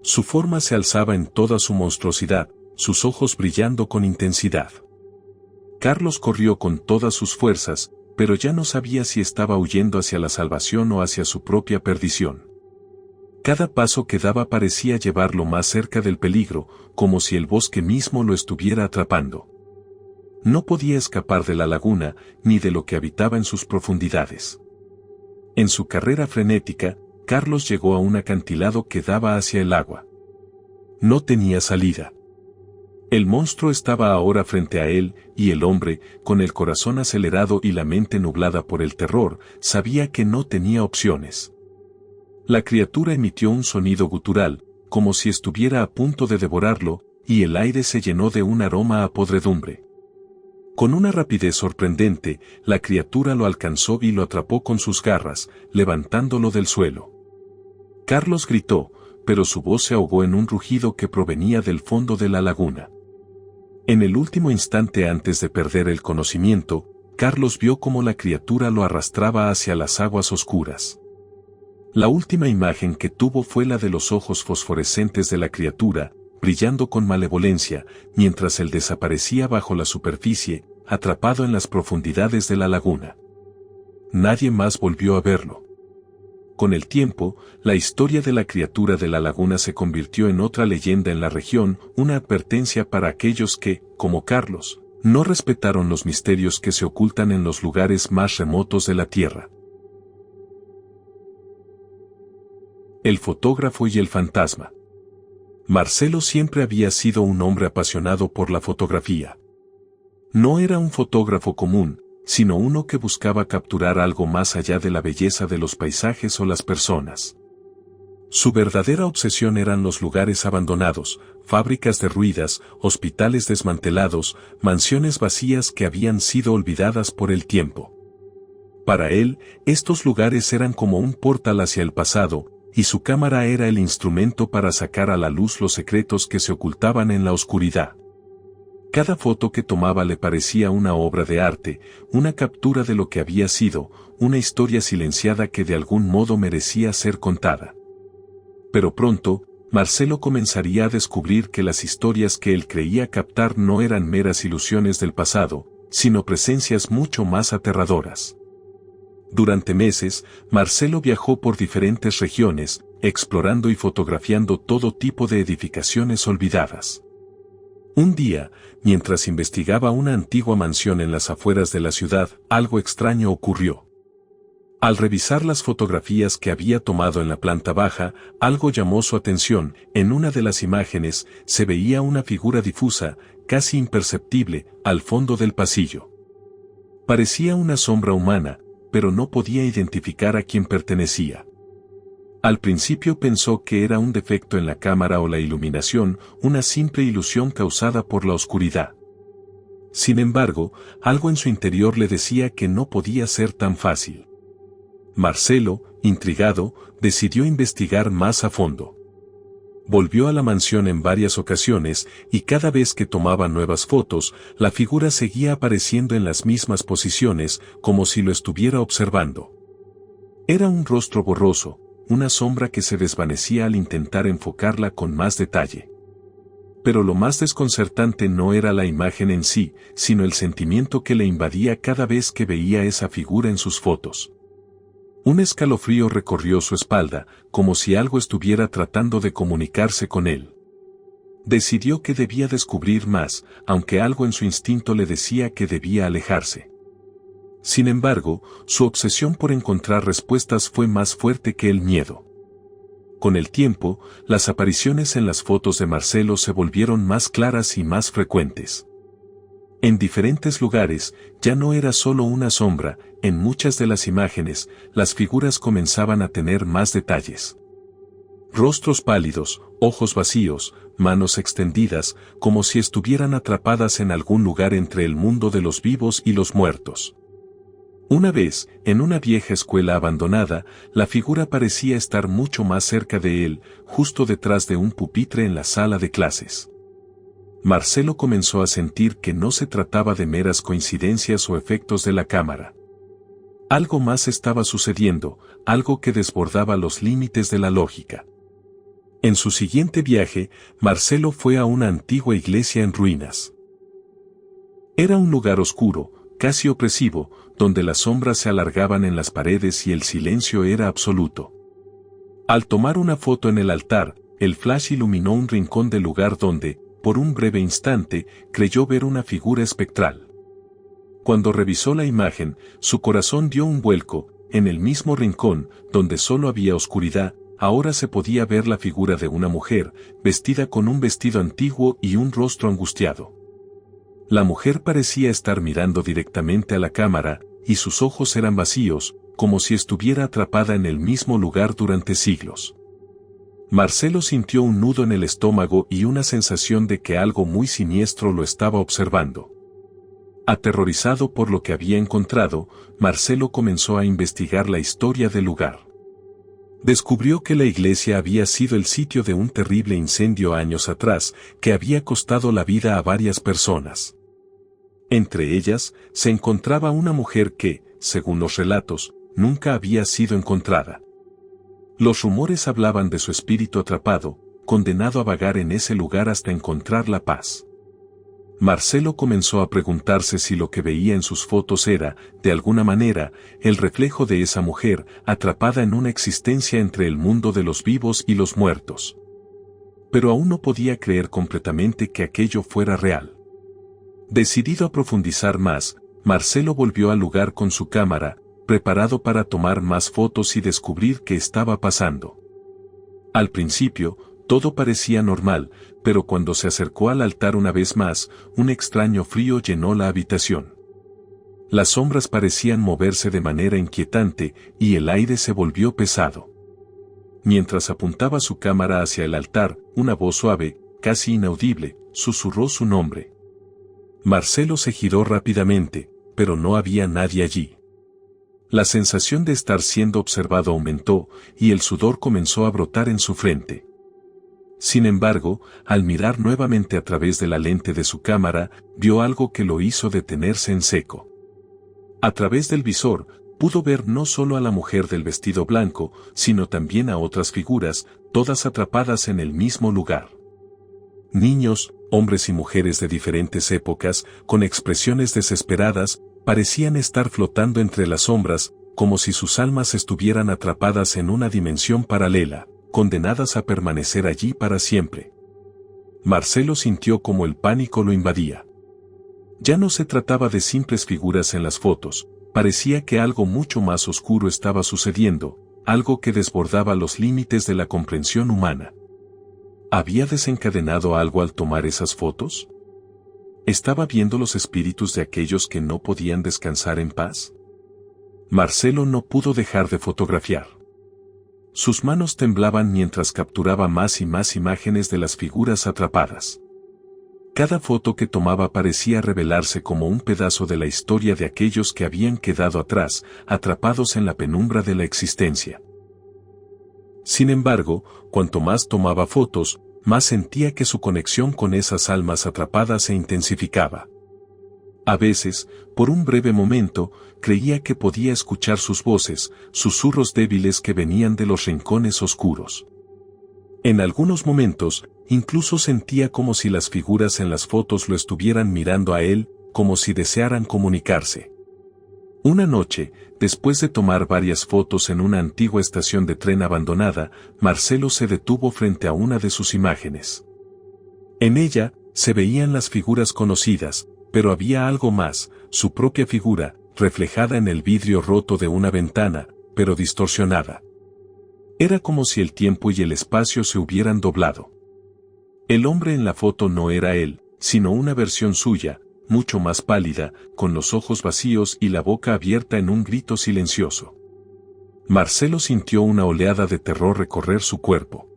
Su forma se alzaba en toda su monstruosidad, sus ojos brillando con intensidad. Carlos corrió con todas sus fuerzas, pero ya no sabía si estaba huyendo hacia la salvación o hacia su propia perdición. Cada paso que daba parecía llevarlo más cerca del peligro, como si el bosque mismo lo estuviera atrapando. No podía escapar de la laguna, ni de lo que habitaba en sus profundidades. En su carrera frenética, Carlos llegó a un acantilado que daba hacia el agua. No tenía salida. El monstruo estaba ahora frente a él, y el hombre, con el corazón acelerado y la mente nublada por el terror, sabía que no tenía opciones. La criatura emitió un sonido gutural, como si estuviera a punto de devorarlo, y el aire se llenó de un aroma a podredumbre. Con una rapidez sorprendente, la criatura lo alcanzó y lo atrapó con sus garras, levantándolo del suelo. Carlos gritó, pero su voz se ahogó en un rugido que provenía del fondo de la laguna. En el último instante antes de perder el conocimiento, Carlos vio cómo la criatura lo arrastraba hacia las aguas oscuras. La última imagen que tuvo fue la de los ojos fosforescentes de la criatura, brillando con malevolencia, mientras él desaparecía bajo la superficie, atrapado en las profundidades de la laguna. Nadie más volvió a verlo. Con el tiempo, la historia de la criatura de la laguna se convirtió en otra leyenda en la región, una advertencia para aquellos que, como Carlos, no respetaron los misterios que se ocultan en los lugares más remotos de la tierra. El fotógrafo y el fantasma. Marcelo siempre había sido un hombre apasionado por la fotografía. No era un fotógrafo común, sino uno que buscaba capturar algo más allá de la belleza de los paisajes o las personas. Su verdadera obsesión eran los lugares abandonados, fábricas derruidas, hospitales desmantelados, mansiones vacías que habían sido olvidadas por el tiempo. Para él, estos lugares eran como un portal hacia el pasado, y su cámara era el instrumento para sacar a la luz los secretos que se ocultaban en la oscuridad. Cada foto que tomaba le parecía una obra de arte, una captura de lo que había sido, una historia silenciada que de algún modo merecía ser contada. Pero pronto, Marcelo comenzaría a descubrir que las historias que él creía captar no eran meras ilusiones del pasado, sino presencias mucho más aterradoras. Durante meses, Marcelo viajó por diferentes regiones, explorando y fotografiando todo tipo de edificaciones olvidadas. Un día, mientras investigaba una antigua mansión en las afueras de la ciudad, algo extraño ocurrió. Al revisar las fotografías que había tomado en la planta baja, algo llamó su atención. En una de las imágenes, se veía una figura difusa, casi imperceptible, al fondo del pasillo. Parecía una sombra humana, pero no podía identificar a quién pertenecía. Al principio pensó que era un defecto en la cámara o la iluminación, una simple ilusión causada por la oscuridad. Sin embargo, algo en su interior le decía que no podía ser tan fácil. Marcelo, intrigado, decidió investigar más a fondo. Volvió a la mansión en varias ocasiones y cada vez que tomaba nuevas fotos, la figura seguía apareciendo en las mismas posiciones, como si lo estuviera observando. Era un rostro borroso, una sombra que se desvanecía al intentar enfocarla con más detalle. Pero lo más desconcertante no era la imagen en sí, sino el sentimiento que le invadía cada vez que veía esa figura en sus fotos. Un escalofrío recorrió su espalda, como si algo estuviera tratando de comunicarse con él. Decidió que debía descubrir más, aunque algo en su instinto le decía que debía alejarse. Sin embargo, su obsesión por encontrar respuestas fue más fuerte que el miedo. Con el tiempo, las apariciones en las fotos de Marcelo se volvieron más claras y más frecuentes. En diferentes lugares, ya no era solo una sombra, en muchas de las imágenes, las figuras comenzaban a tener más detalles. Rostros pálidos, ojos vacíos, manos extendidas, como si estuvieran atrapadas en algún lugar entre el mundo de los vivos y los muertos. Una vez, en una vieja escuela abandonada, la figura parecía estar mucho más cerca de él, justo detrás de un pupitre en la sala de clases. Marcelo comenzó a sentir que no se trataba de meras coincidencias o efectos de la cámara. Algo más estaba sucediendo, algo que desbordaba los límites de la lógica. En su siguiente viaje, Marcelo fue a una antigua iglesia en ruinas. Era un lugar oscuro, casi opresivo, donde las sombras se alargaban en las paredes y el silencio era absoluto. Al tomar una foto en el altar, el flash iluminó un rincón del lugar donde, por un breve instante, creyó ver una figura espectral. Cuando revisó la imagen, su corazón dio un vuelco. En el mismo rincón, donde solo había oscuridad, ahora se podía ver la figura de una mujer, vestida con un vestido antiguo y un rostro angustiado. La mujer parecía estar mirando directamente a la cámara, y sus ojos eran vacíos, como si estuviera atrapada en el mismo lugar durante siglos. Marcelo sintió un nudo en el estómago y una sensación de que algo muy siniestro lo estaba observando. Aterrorizado por lo que había encontrado, Marcelo comenzó a investigar la historia del lugar. Descubrió que la iglesia había sido el sitio de un terrible incendio años atrás, que había costado la vida a varias personas. Entre ellas, se encontraba una mujer que, según los relatos, nunca había sido encontrada. Los rumores hablaban de su espíritu atrapado, condenado a vagar en ese lugar hasta encontrar la paz. Marcelo comenzó a preguntarse si lo que veía en sus fotos era, de alguna manera, el reflejo de esa mujer, atrapada en una existencia entre el mundo de los vivos y los muertos. Pero aún no podía creer completamente que aquello fuera real. Decidido a profundizar más, Marcelo volvió al lugar con su cámara, preparado para tomar más fotos y descubrir qué estaba pasando. Al principio, todo parecía normal, pero cuando se acercó al altar una vez más, un extraño frío llenó la habitación. Las sombras parecían moverse de manera inquietante y el aire se volvió pesado. Mientras apuntaba su cámara hacia el altar, una voz suave, casi inaudible, susurró su nombre. Marcelo se giró rápidamente, pero no había nadie allí. La sensación de estar siendo observado aumentó, y el sudor comenzó a brotar en su frente. Sin embargo, al mirar nuevamente a través de la lente de su cámara, vio algo que lo hizo detenerse en seco. A través del visor, pudo ver no solo a la mujer del vestido blanco, sino también a otras figuras, todas atrapadas en el mismo lugar. Niños, hombres y mujeres de diferentes épocas, con expresiones desesperadas, parecían estar flotando entre las sombras, como si sus almas estuvieran atrapadas en una dimensión paralela, condenadas a permanecer allí para siempre. Marcelo sintió como el pánico lo invadía. Ya no se trataba de simples figuras en las fotos, parecía que algo mucho más oscuro estaba sucediendo, algo que desbordaba los límites de la comprensión humana. ¿Había desencadenado algo al tomar esas fotos? ¿Estaba viendo los espíritus de aquellos que no podían descansar en paz? Marcelo no pudo dejar de fotografiar. Sus manos temblaban mientras capturaba más y más imágenes de las figuras atrapadas. Cada foto que tomaba parecía revelarse como un pedazo de la historia de aquellos que habían quedado atrás, atrapados en la penumbra de la existencia. Sin embargo, cuanto más tomaba fotos, más sentía que su conexión con esas almas atrapadas se intensificaba. A veces, por un breve momento, creía que podía escuchar sus voces, susurros débiles que venían de los rincones oscuros. En algunos momentos, incluso sentía como si las figuras en las fotos lo estuvieran mirando a él, como si desearan comunicarse. Una noche, después de tomar varias fotos en una antigua estación de tren abandonada, Marcelo se detuvo frente a una de sus imágenes. En ella, se veían las figuras conocidas, pero había algo más, su propia figura, reflejada en el vidrio roto de una ventana, pero distorsionada. Era como si el tiempo y el espacio se hubieran doblado. El hombre en la foto no era él, sino una versión suya, mucho más pálida, con los ojos vacíos y la boca abierta en un grito silencioso. Marcelo sintió una oleada de terror recorrer su cuerpo.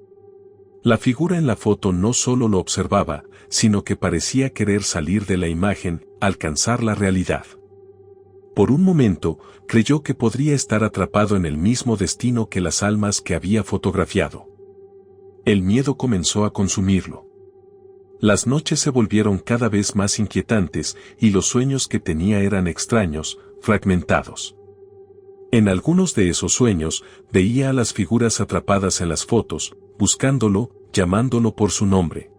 La figura en la foto no solo lo observaba, sino que parecía querer salir de la imagen, alcanzar la realidad. Por un momento, creyó que podría estar atrapado en el mismo destino que las almas que había fotografiado. El miedo comenzó a consumirlo. Las noches se volvieron cada vez más inquietantes y los sueños que tenía eran extraños, fragmentados. En algunos de esos sueños, veía a las figuras atrapadas en las fotos, buscándolo, llamándolo por su nombre.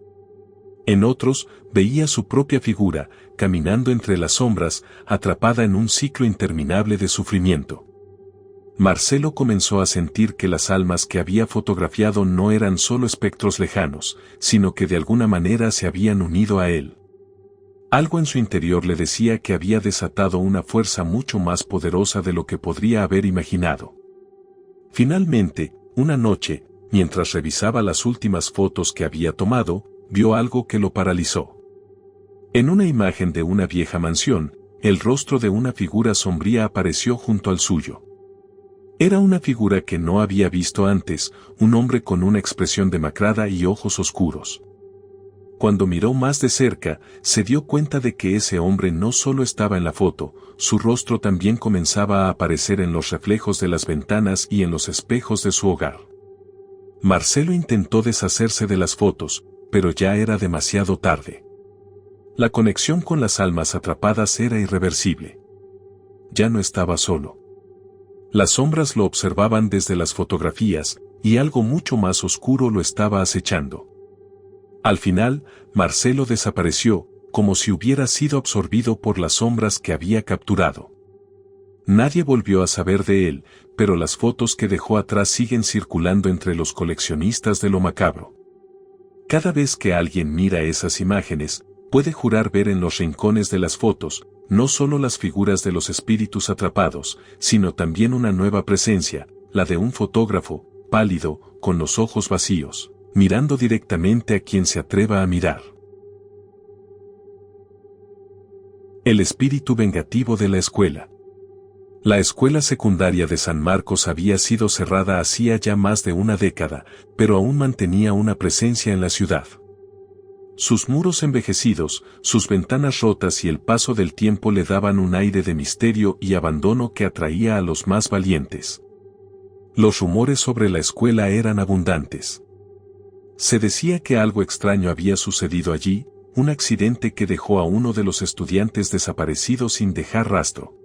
En otros, veía su propia figura, caminando entre las sombras, atrapada en un ciclo interminable de sufrimiento. Marcelo comenzó a sentir que las almas que había fotografiado no eran solo espectros lejanos, sino que de alguna manera se habían unido a él. Algo en su interior le decía que había desatado una fuerza mucho más poderosa de lo que podría haber imaginado. Finalmente, una noche, mientras revisaba las últimas fotos que había tomado, vio algo que lo paralizó. En una imagen de una vieja mansión, el rostro de una figura sombría apareció junto al suyo. Era una figura que no había visto antes, un hombre con una expresión demacrada y ojos oscuros. Cuando miró más de cerca, se dio cuenta de que ese hombre no solo estaba en la foto, su rostro también comenzaba a aparecer en los reflejos de las ventanas y en los espejos de su hogar. Marcelo intentó deshacerse de las fotos, pero ya era demasiado tarde. La conexión con las almas atrapadas era irreversible. Ya no estaba solo. Las sombras lo observaban desde las fotografías, y algo mucho más oscuro lo estaba acechando. Al final, Marcelo desapareció, como si hubiera sido absorbido por las sombras que había capturado. Nadie volvió a saber de él, pero las fotos que dejó atrás siguen circulando entre los coleccionistas de lo macabro. Cada vez que alguien mira esas imágenes, puede jurar ver en los rincones de las fotos, no solo las figuras de los espíritus atrapados, sino también una nueva presencia, la de un fotógrafo, pálido, con los ojos vacíos, mirando directamente a quien se atreva a mirar. El espíritu vengativo de la escuela. La escuela secundaria de San Marcos había sido cerrada hacía ya más de una década, pero aún mantenía una presencia en la ciudad. Sus muros envejecidos, sus ventanas rotas y el paso del tiempo le daban un aire de misterio y abandono que atraía a los más valientes. Los rumores sobre la escuela eran abundantes. Se decía que algo extraño había sucedido allí, un accidente que dejó a uno de los estudiantes desaparecido sin dejar rastro.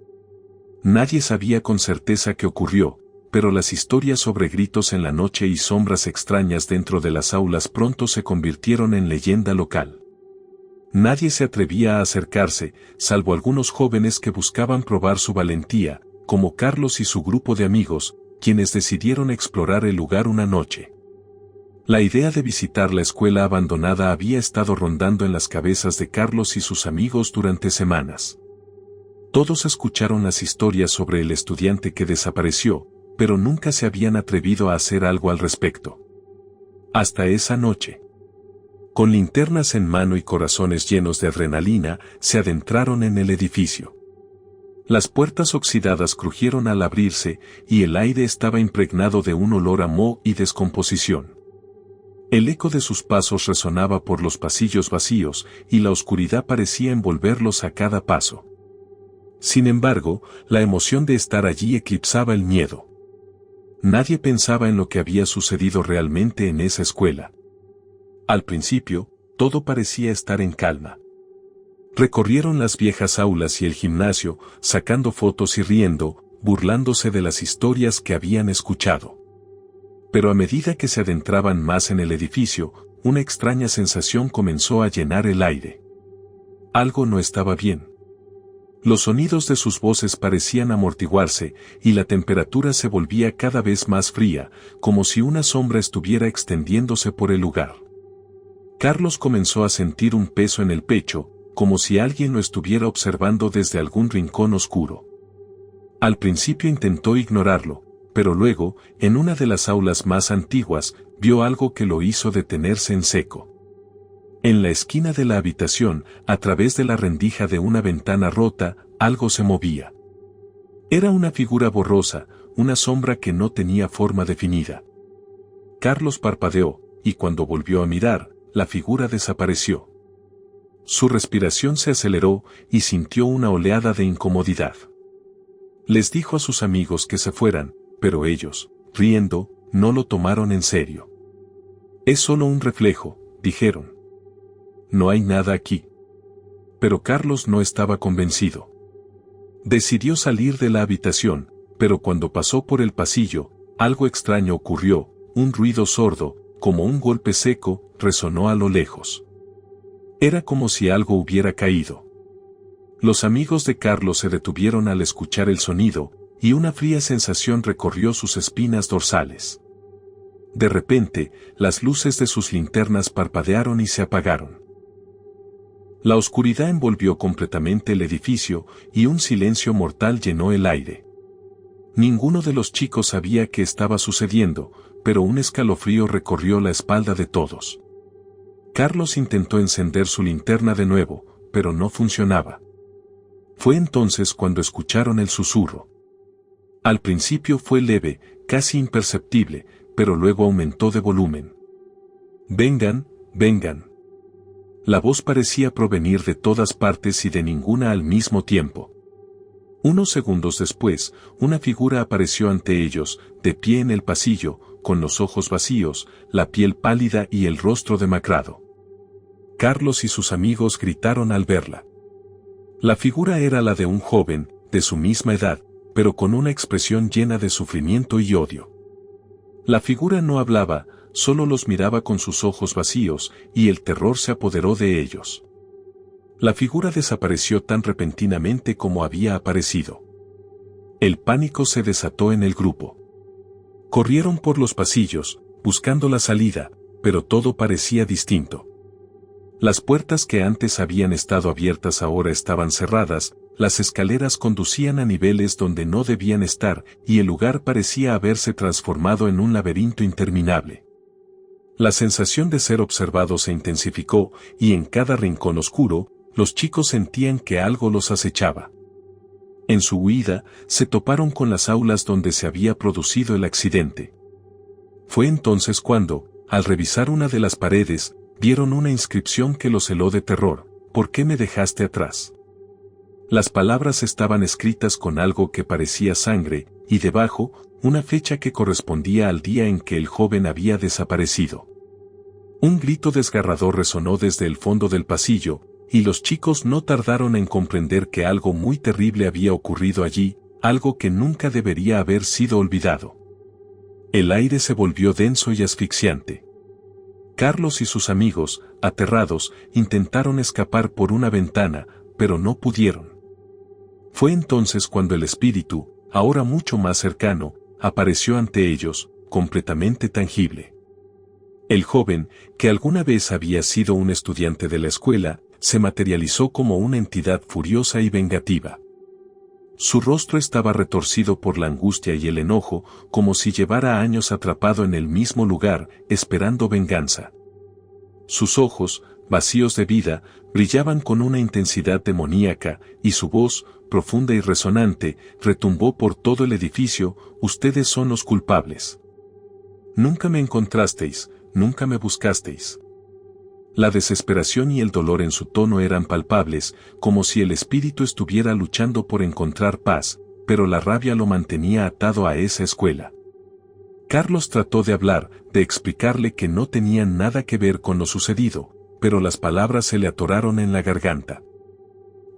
Nadie sabía con certeza qué ocurrió, pero las historias sobre gritos en la noche y sombras extrañas dentro de las aulas pronto se convirtieron en leyenda local. Nadie se atrevía a acercarse, salvo algunos jóvenes que buscaban probar su valentía, como Carlos y su grupo de amigos, quienes decidieron explorar el lugar una noche. La idea de visitar la escuela abandonada había estado rondando en las cabezas de Carlos y sus amigos durante semanas. Todos escucharon las historias sobre el estudiante que desapareció, pero nunca se habían atrevido a hacer algo al respecto. Hasta esa noche. Con linternas en mano y corazones llenos de adrenalina, se adentraron en el edificio. Las puertas oxidadas crujieron al abrirse, y el aire estaba impregnado de un olor a moho y descomposición. El eco de sus pasos resonaba por los pasillos vacíos, y la oscuridad parecía envolverlos a cada paso. Sin embargo, la emoción de estar allí eclipsaba el miedo. Nadie pensaba en lo que había sucedido realmente en esa escuela. Al principio, todo parecía estar en calma. Recorrieron las viejas aulas y el gimnasio, sacando fotos y riendo, burlándose de las historias que habían escuchado. Pero a medida que se adentraban más en el edificio, una extraña sensación comenzó a llenar el aire. Algo no estaba bien. Los sonidos de sus voces parecían amortiguarse, y la temperatura se volvía cada vez más fría, como si una sombra estuviera extendiéndose por el lugar. Carlos comenzó a sentir un peso en el pecho, como si alguien lo estuviera observando desde algún rincón oscuro. Al principio intentó ignorarlo, pero luego, en una de las aulas más antiguas, vio algo que lo hizo detenerse en seco. En la esquina de la habitación, a través de la rendija de una ventana rota, algo se movía. Era una figura borrosa, una sombra que no tenía forma definida. Carlos parpadeó, y cuando volvió a mirar, la figura desapareció. Su respiración se aceleró y sintió una oleada de incomodidad. Les dijo a sus amigos que se fueran, pero ellos, riendo, no lo tomaron en serio. «Es solo un reflejo», dijeron. «No hay nada aquí». Pero Carlos no estaba convencido. Decidió salir de la habitación, pero cuando pasó por el pasillo, algo extraño ocurrió, un ruido sordo, como un golpe seco, resonó a lo lejos. Era como si algo hubiera caído. Los amigos de Carlos se detuvieron al escuchar el sonido, y una fría sensación recorrió sus espinas dorsales. De repente, las luces de sus linternas parpadearon y se apagaron. La oscuridad envolvió completamente el edificio, y un silencio mortal llenó el aire. Ninguno de los chicos sabía qué estaba sucediendo, pero un escalofrío recorrió la espalda de todos. Carlos intentó encender su linterna de nuevo, pero no funcionaba. Fue entonces cuando escucharon el susurro. Al principio fue leve, casi imperceptible, pero luego aumentó de volumen. «Vengan, vengan». La voz parecía provenir de todas partes y de ninguna al mismo tiempo. Unos segundos después, una figura apareció ante ellos, de pie en el pasillo, con los ojos vacíos, la piel pálida y el rostro demacrado. Carlos y sus amigos gritaron al verla. La figura era la de un joven, de su misma edad, pero con una expresión llena de sufrimiento y odio. La figura no hablaba, solo los miraba con sus ojos vacíos, y el terror se apoderó de ellos. La figura desapareció tan repentinamente como había aparecido. El pánico se desató en el grupo. Corrieron por los pasillos, buscando la salida, pero todo parecía distinto. Las puertas que antes habían estado abiertas ahora estaban cerradas, las escaleras conducían a niveles donde no debían estar, y el lugar parecía haberse transformado en un laberinto interminable. La sensación de ser observado se intensificó, y en cada rincón oscuro, los chicos sentían que algo los acechaba. En su huida, se toparon con las aulas donde se había producido el accidente. Fue entonces cuando, al revisar una de las paredes, vieron una inscripción que los heló de terror: «¿Por qué me dejaste atrás?». Las palabras estaban escritas con algo que parecía sangre, y debajo, una fecha que correspondía al día en que el joven había desaparecido. Un grito desgarrador resonó desde el fondo del pasillo, y los chicos no tardaron en comprender que algo muy terrible había ocurrido allí, algo que nunca debería haber sido olvidado. El aire se volvió denso y asfixiante. Carlos y sus amigos, aterrados, intentaron escapar por una ventana, pero no pudieron. Fue entonces cuando el espíritu, ahora mucho más cercano, apareció ante ellos, completamente tangible. El joven, que alguna vez había sido un estudiante de la escuela, se materializó como una entidad furiosa y vengativa. Su rostro estaba retorcido por la angustia y el enojo, como si llevara años atrapado en el mismo lugar, esperando venganza. Sus ojos, vacíos de vida, brillaban con una intensidad demoníaca, y su voz, profunda y resonante, retumbó por todo el edificio: ustedes son los culpables. Nunca me encontrasteis, nunca me buscasteis. La desesperación y el dolor en su tono eran palpables, como si el espíritu estuviera luchando por encontrar paz, pero la rabia lo mantenía atado a esa escuela. Carlos trató de hablar, de explicarle que no tenían nada que ver con lo sucedido, pero las palabras se le atoraron en la garganta.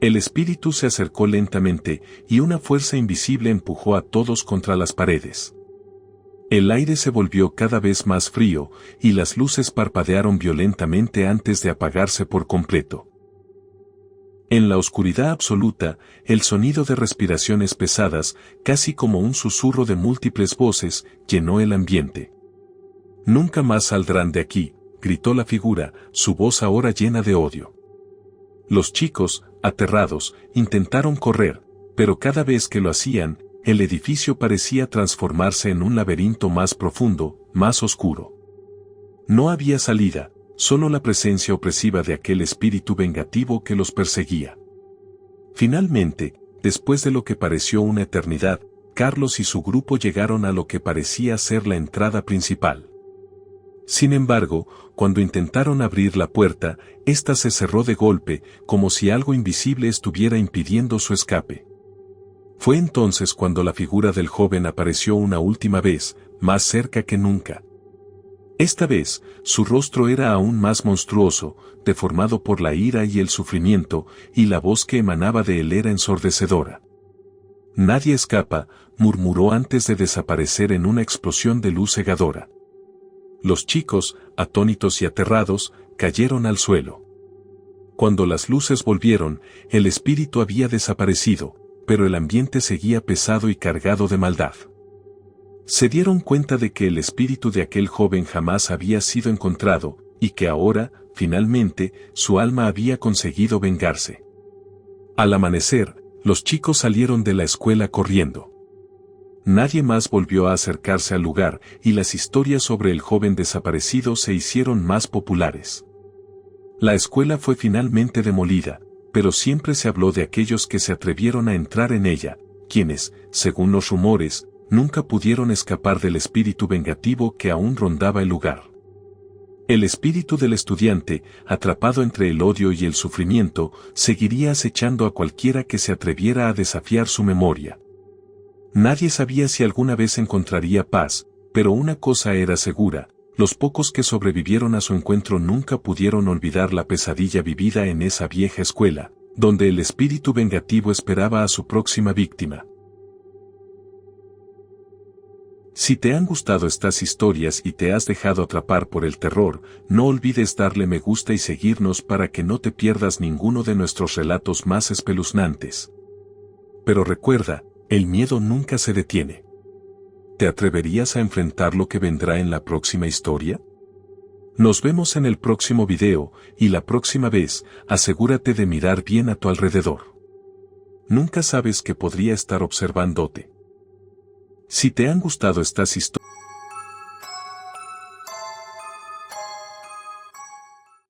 El espíritu se acercó lentamente, y una fuerza invisible empujó a todos contra las paredes. El aire se volvió cada vez más frío, y las luces parpadearon violentamente antes de apagarse por completo. En la oscuridad absoluta, el sonido de respiraciones pesadas, casi como un susurro de múltiples voces, llenó el ambiente. «Nunca más saldrán de aquí», gritó la figura, su voz ahora llena de odio. Los chicos, aterrados, intentaron correr, pero cada vez que lo hacían, el edificio parecía transformarse en un laberinto más profundo, más oscuro. No había salida, solo la presencia opresiva de aquel espíritu vengativo que los perseguía. Finalmente, después de lo que pareció una eternidad, Carlos y su grupo llegaron a lo que parecía ser la entrada principal. Sin embargo, cuando intentaron abrir la puerta, ésta se cerró de golpe, como si algo invisible estuviera impidiendo su escape. Fue entonces cuando la figura del joven apareció una última vez, más cerca que nunca. Esta vez, su rostro era aún más monstruoso, deformado por la ira y el sufrimiento, y la voz que emanaba de él era ensordecedora. «Nadie escapa», murmuró antes de desaparecer en una explosión de luz cegadora. Los chicos, atónitos y aterrados, cayeron al suelo. Cuando las luces volvieron, el espíritu había desaparecido, pero el ambiente seguía pesado y cargado de maldad. Se dieron cuenta de que el espíritu de aquel joven jamás había sido encontrado, y que ahora, finalmente, su alma había conseguido vengarse. Al amanecer, los chicos salieron de la escuela corriendo. Nadie más volvió a acercarse al lugar, y las historias sobre el joven desaparecido se hicieron más populares. La escuela fue finalmente demolida, pero siempre se habló de aquellos que se atrevieron a entrar en ella, quienes, según los rumores, nunca pudieron escapar del espíritu vengativo que aún rondaba el lugar. El espíritu del estudiante, atrapado entre el odio y el sufrimiento, seguiría acechando a cualquiera que se atreviera a desafiar su memoria. Nadie sabía si alguna vez encontraría paz, pero una cosa era segura: los pocos que sobrevivieron a su encuentro nunca pudieron olvidar la pesadilla vivida en esa vieja escuela, donde el espíritu vengativo esperaba a su próxima víctima. Si te han gustado estas historias y te has dejado atrapar por el terror, no olvides darle me gusta y seguirnos para que no te pierdas ninguno de nuestros relatos más espeluznantes. Pero recuerda, el miedo nunca se detiene. ¿Te atreverías a enfrentar lo que vendrá en la próxima historia? Nos vemos en el próximo video, y la próxima vez, asegúrate de mirar bien a tu alrededor. Nunca sabes que podría estar observándote. Si te han gustado estas historias,